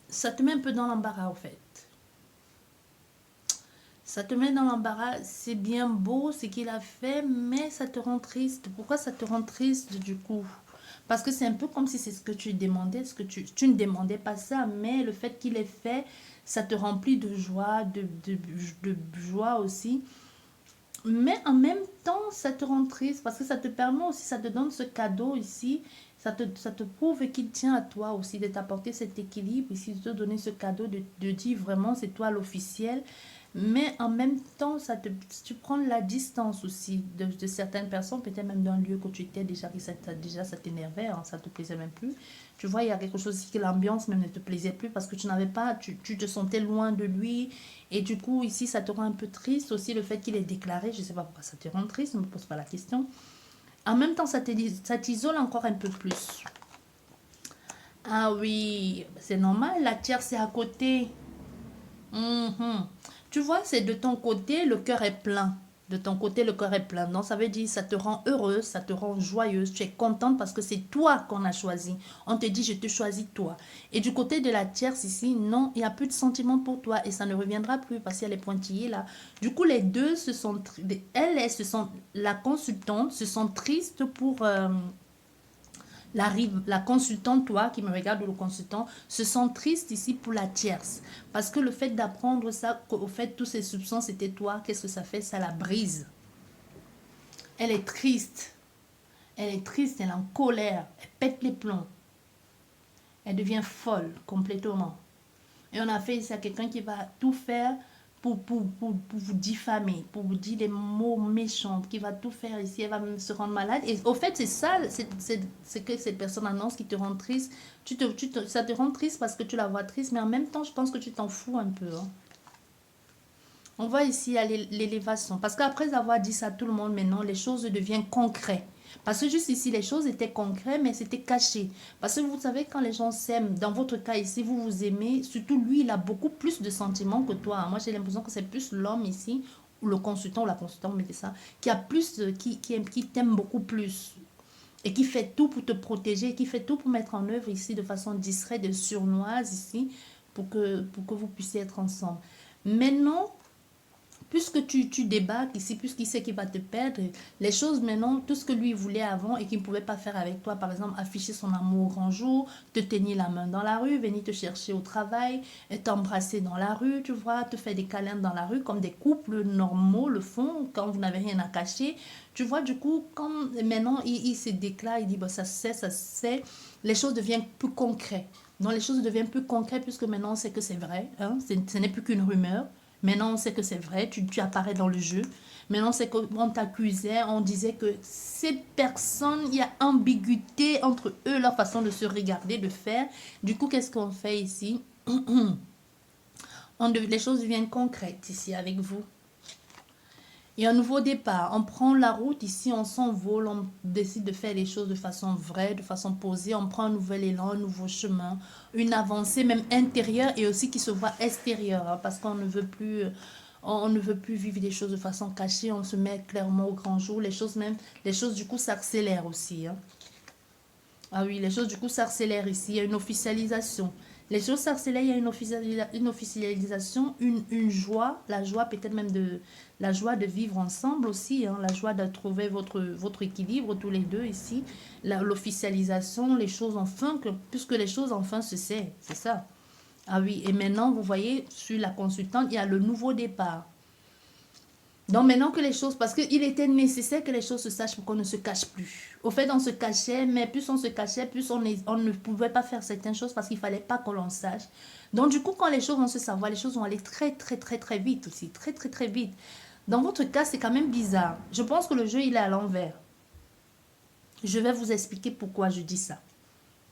ça te met un peu dans l'embarras, en fait. Ça te met dans l'embarras. C'est bien beau ce qu'il a fait, mais ça te rend triste. Pourquoi ça te rend triste, du coup? Parce que c'est un peu comme si c'est ce que tu demandais, tu ne demandais pas ça, mais le fait qu'il ait fait, ça te remplit de joie, de joie aussi. Mais en même temps, ça te rend triste parce que ça te permet aussi, ça te donne ce cadeau ici. Ça te prouve qu'il tient à toi aussi de t'apporter cet équilibre ici, de te donner ce cadeau, de dire vraiment c'est toi l'officiel. Mais en même temps, tu prends la distance aussi de certaines personnes, peut-être même d'un lieu que tu étais déjà, ça t'énervait, hein, ça te plaisait même plus. Tu vois, il y a quelque chose que l'ambiance même ne te plaisait plus parce que tu n'avais pas, tu te sentais loin de lui. Et du coup, ici, ça te rend un peu triste aussi le fait qu'il ait déclaré. Je ne sais pas pourquoi ça te rend triste, ne me pose pas la question. En même temps, ça t'isole encore un peu plus. Ah oui, c'est normal, la tierce est à côté. Mhm. Tu vois, c'est de ton côté, le cœur est plein. De ton côté, le cœur est plein. Donc, ça veut dire, ça te rend heureuse, ça te rend joyeuse. Tu es contente parce que c'est toi qu'on a choisi. On te dit, je te choisis toi. Et du côté de la tierce ici, non, il n'y a plus de sentiment pour toi et ça ne reviendra plus parce qu'elle est pointillée là. Du coup, les deux se sont, la consultante se sent triste pour, la consultante, toi qui me regarde, ou le consultant, se sent triste ici pour la tierce. Parce que le fait d'apprendre ça, au fait, tous ces soupçons, c'était toi, qu'est-ce que ça fait? Ça la brise. Elle est triste. Elle est triste, elle est en colère. Elle pète les plombs. Elle devient folle complètement. Et on a fait ça à quelqu'un qui va tout faire pour vous diffamer, pour vous dire des mots méchants, qui va tout faire ici, elle va même se rendre malade. Et au fait, c'est ça, c'est que cette personne annonce qui te rend triste. Ça te rend triste parce que tu la vois triste, mais en même temps, je pense que tu t'en fous un peu. Hein. On voit ici l'élévation. Parce qu'après avoir dit ça à tout le monde, maintenant, les choses deviennent concrètes. Parce que juste ici, les choses étaient concrètes, mais c'était caché. Parce que vous savez, quand les gens s'aiment, dans votre cas ici, vous vous aimez, surtout lui, il a beaucoup plus de sentiments que toi. Moi, j'ai l'impression que c'est plus l'homme ici, ou le consultant, ou la consultante, mettez ça, qui a plus, qui t'aime beaucoup plus. Et qui fait tout pour te protéger, qui fait tout pour mettre en œuvre ici de façon discrète et sournoise ici, pour que vous puissiez être ensemble. Maintenant, Puisque tu débarques ici, puisqu'il sait qu'il va te perdre, les choses maintenant, tout ce que lui voulait avant et qu'il ne pouvait pas faire avec toi, par exemple, afficher son amour au grand jour, te tenir la main dans la rue, venir te chercher au travail, t'embrasser dans la rue, tu vois, te faire des câlins dans la rue, comme des couples normaux le font, quand vous n'avez rien à cacher. Tu vois, du coup, quand maintenant il se déclare, il dit, bah, ça se sait, les choses deviennent plus concrètes. Donc les choses deviennent plus concrètes puisque maintenant on sait que c'est vrai, hein, ce n'est plus qu'une rumeur. Maintenant, on sait que c'est vrai, tu apparais dans le jeu. Maintenant, c'est qu'on t'accusait, on disait que ces personnes, il y a ambiguïté entre eux, leur façon de se regarder, de faire. Du coup, qu'est-ce qu'on fait ici? Les choses deviennent concrètes ici avec vous. Il y a un nouveau départ. On prend la route ici, on s'envole, on décide de faire les choses de façon vraie, de façon posée. On prend un nouvel élan, un nouveau chemin, une avancée même intérieure et aussi qui se voit extérieure, hein, parce qu'on ne veut plus, on ne veut plus vivre des choses de façon cachée. On se met clairement au grand jour. Les choses du coup s'accélèrent aussi, hein. Ah oui, les choses du coup s'accélèrent ici. Il y a une officialisation. Les choses s'accélèrent, il y a une officialisation, une joie, la joie peut-être même la joie de vivre ensemble aussi, hein, la joie de trouver votre équilibre tous les deux ici, l'officialisation, les choses enfin, puisque les choses enfin se sait, c'est ça. Ah oui, et maintenant vous voyez sur la consultante, il y a le nouveau départ. Donc maintenant que les choses, parce qu'il était nécessaire que les choses se sachent pour qu'on ne se cache plus. Au fait, on se cachait, mais plus on se cachait, plus on ne pouvait pas faire certaines choses parce qu'il ne fallait pas qu'on l'on sache. Donc du coup, quand les choses vont se savoir, les choses vont aller très très très très vite aussi, très très très vite. Dans votre cas, c'est quand même bizarre. Je pense que le jeu, il est à l'envers. Je vais vous expliquer pourquoi je dis ça.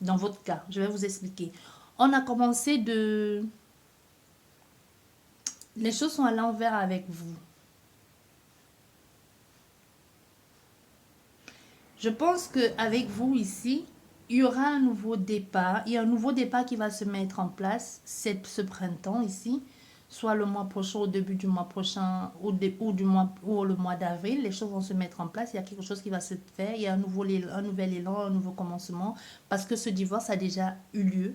Dans votre cas, je vais vous expliquer. On a commencé de... Les choses sont à l'envers avec vous. Je pense qu'avec vous ici, il y aura un nouveau départ. Il y a un nouveau départ qui va se mettre en place ce printemps ici, soit le mois prochain, au début du mois prochain, ou le mois d'avril. Les choses vont se mettre en place. Il y a quelque chose qui va se faire. Il y a un nouvel élan, un nouveau commencement, parce que ce divorce a déjà eu lieu.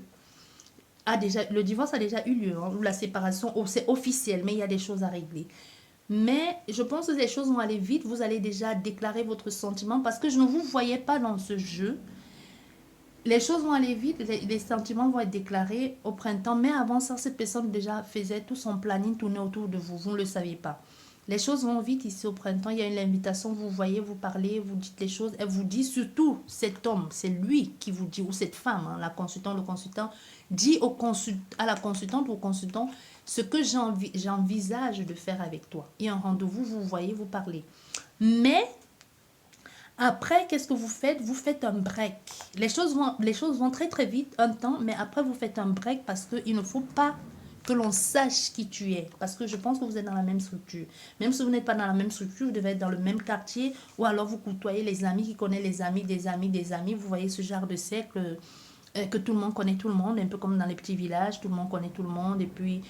Le divorce a déjà eu lieu, hein, ou la séparation, c'est officiel, mais il y a des choses à régler. Mais je pense que les choses vont aller vite. Vous allez déjà déclarer votre sentiment parce que je ne vous voyais pas dans ce jeu. Les choses vont aller vite. Les sentiments vont être déclarés au printemps. Mais avant ça, cette personne déjà faisait tout son planning tourner autour de vous. Vous ne le saviez pas. Les choses vont vite ici au printemps. Il y a une invitation. Vous voyez, vous parlez, vous dites les choses. Elle vous dit surtout, cet homme, c'est lui qui vous dit, ou cette femme, hein, la consultante, le consultant, dit à la consultante ou au consultant ce que j'envisage de faire avec toi. Il y a un rendez-vous, vous voyez, vous parlez. Mais après, qu'est-ce que vous faites? Vous faites un break. Les choses vont très très vite un temps, mais après vous faites un break parce qu'il ne faut pas que l'on sache qui tu es. Parce que je pense que vous êtes dans la même structure. Même si vous n'êtes pas dans la même structure, vous devez être dans le même quartier ou alors vous côtoyez les amis qui connaissent les amis des amis des amis. Vous voyez ce genre de cercle que tout le monde connaît tout le monde, un peu comme dans les petits villages, tout le monde connaît tout le monde, et puis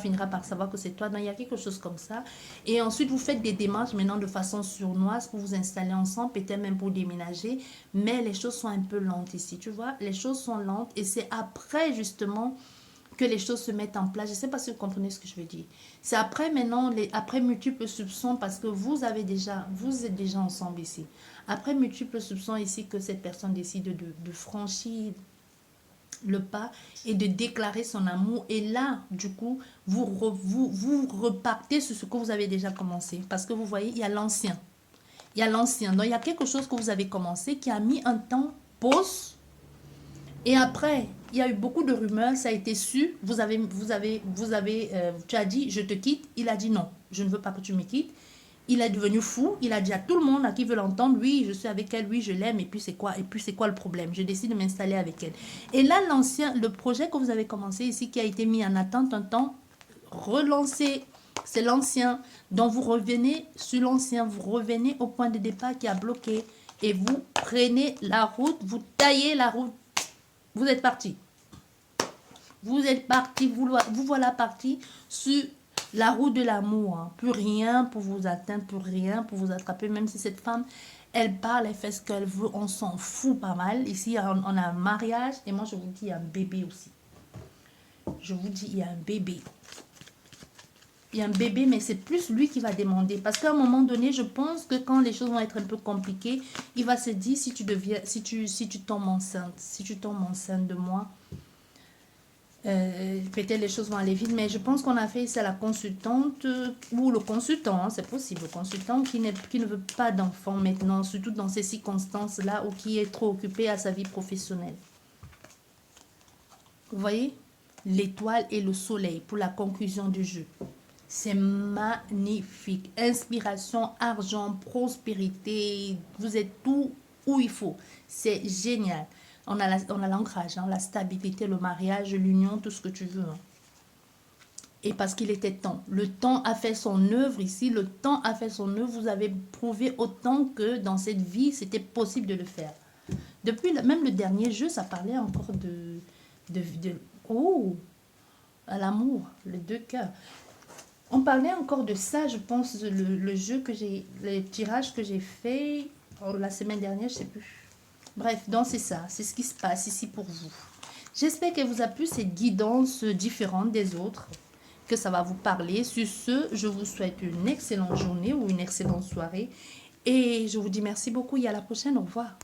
finira par savoir que c'est toi. Donc il y a quelque chose comme ça. Et ensuite, vous faites des démarches maintenant de façon sournoise pour vous installer ensemble, peut-être même pour déménager, mais les choses sont un peu lentes ici, tu vois. Les choses sont lentes et c'est après justement que les choses se mettent en place. Je ne sais pas si vous comprenez ce que je veux dire. C'est après maintenant, après multiples soupçons, parce que vous êtes déjà ensemble ici. Après multiples soupçons ici que cette personne décide de franchir le pas et de déclarer son amour. Et là, du coup, vous repartez sur ce que vous avez déjà commencé. Parce que vous voyez, il y a l'ancien. Il y a l'ancien. Donc, il y a quelque chose que vous avez commencé qui a mis un temps pause. Et après, il y a eu beaucoup de rumeurs, ça a été su. Tu as dit, je te quitte. Il a dit non, je ne veux pas que tu me quittes. Il est devenu fou. Il a dit à tout le monde à qui veut l'entendre, oui, je suis avec elle, oui, je l'aime. Et puis c'est quoi? Le problème? Je décide de m'installer avec elle. Et là, le projet que vous avez commencé ici, qui a été mis en attente un temps, relancé. C'est l'ancien. Donc vous revenez sur l'ancien. Vous revenez au point de départ qui a bloqué. Et vous prenez la route, vous taillez la route. Vous êtes parti. Vous êtes parti, vous voilà parti sur la route de l'amour. Hein. Plus rien pour vous atteindre, plus rien pour vous attraper. Même si cette femme, elle parle, elle fait ce qu'elle veut, on s'en fout pas mal. Ici, on a un mariage et moi, je vous dis, il y a un bébé aussi. Je vous dis, il y a un bébé. y a un bébé, mais c'est plus lui qui va demander. Parce qu'à un moment donné, je pense que quand les choses vont être un peu compliquées, il va se dire si tu deviens, si tu tombes enceinte, si tu tombes enceinte de moi, peut-être les choses vont aller vite, mais je pense qu'on a fait ça à la consultante ou le consultant, hein, c'est possible, le consultant qui ne veut pas d'enfant maintenant, surtout dans ces circonstances-là, ou qui est trop occupé à sa vie professionnelle. Vous voyez, l'étoile et le soleil pour la conclusion du jeu. C'est magnifique. Inspiration, argent, prospérité. Vous êtes tout où il faut. C'est génial. On a l'ancrage, hein, la stabilité, le mariage, l'union, tout ce que tu veux. Hein. Et parce qu'il était temps. Le temps a fait son œuvre ici. Le temps a fait son œuvre. Vous avez prouvé autant que dans cette vie, c'était possible de le faire. Depuis même le dernier jeu, ça parlait encore oh, à l'amour, les deux cœurs. On parlait encore de ça, je pense, le jeu que j'ai, le tirage que j'ai fait la semaine dernière, je sais plus. Bref, donc c'est ça, c'est ce qui se passe ici pour vous. J'espère qu'elle vous a plu cette guidance différente des autres, que ça va vous parler. Sur ce, je vous souhaite une excellente journée ou une excellente soirée. Et je vous dis merci beaucoup et à la prochaine, au revoir.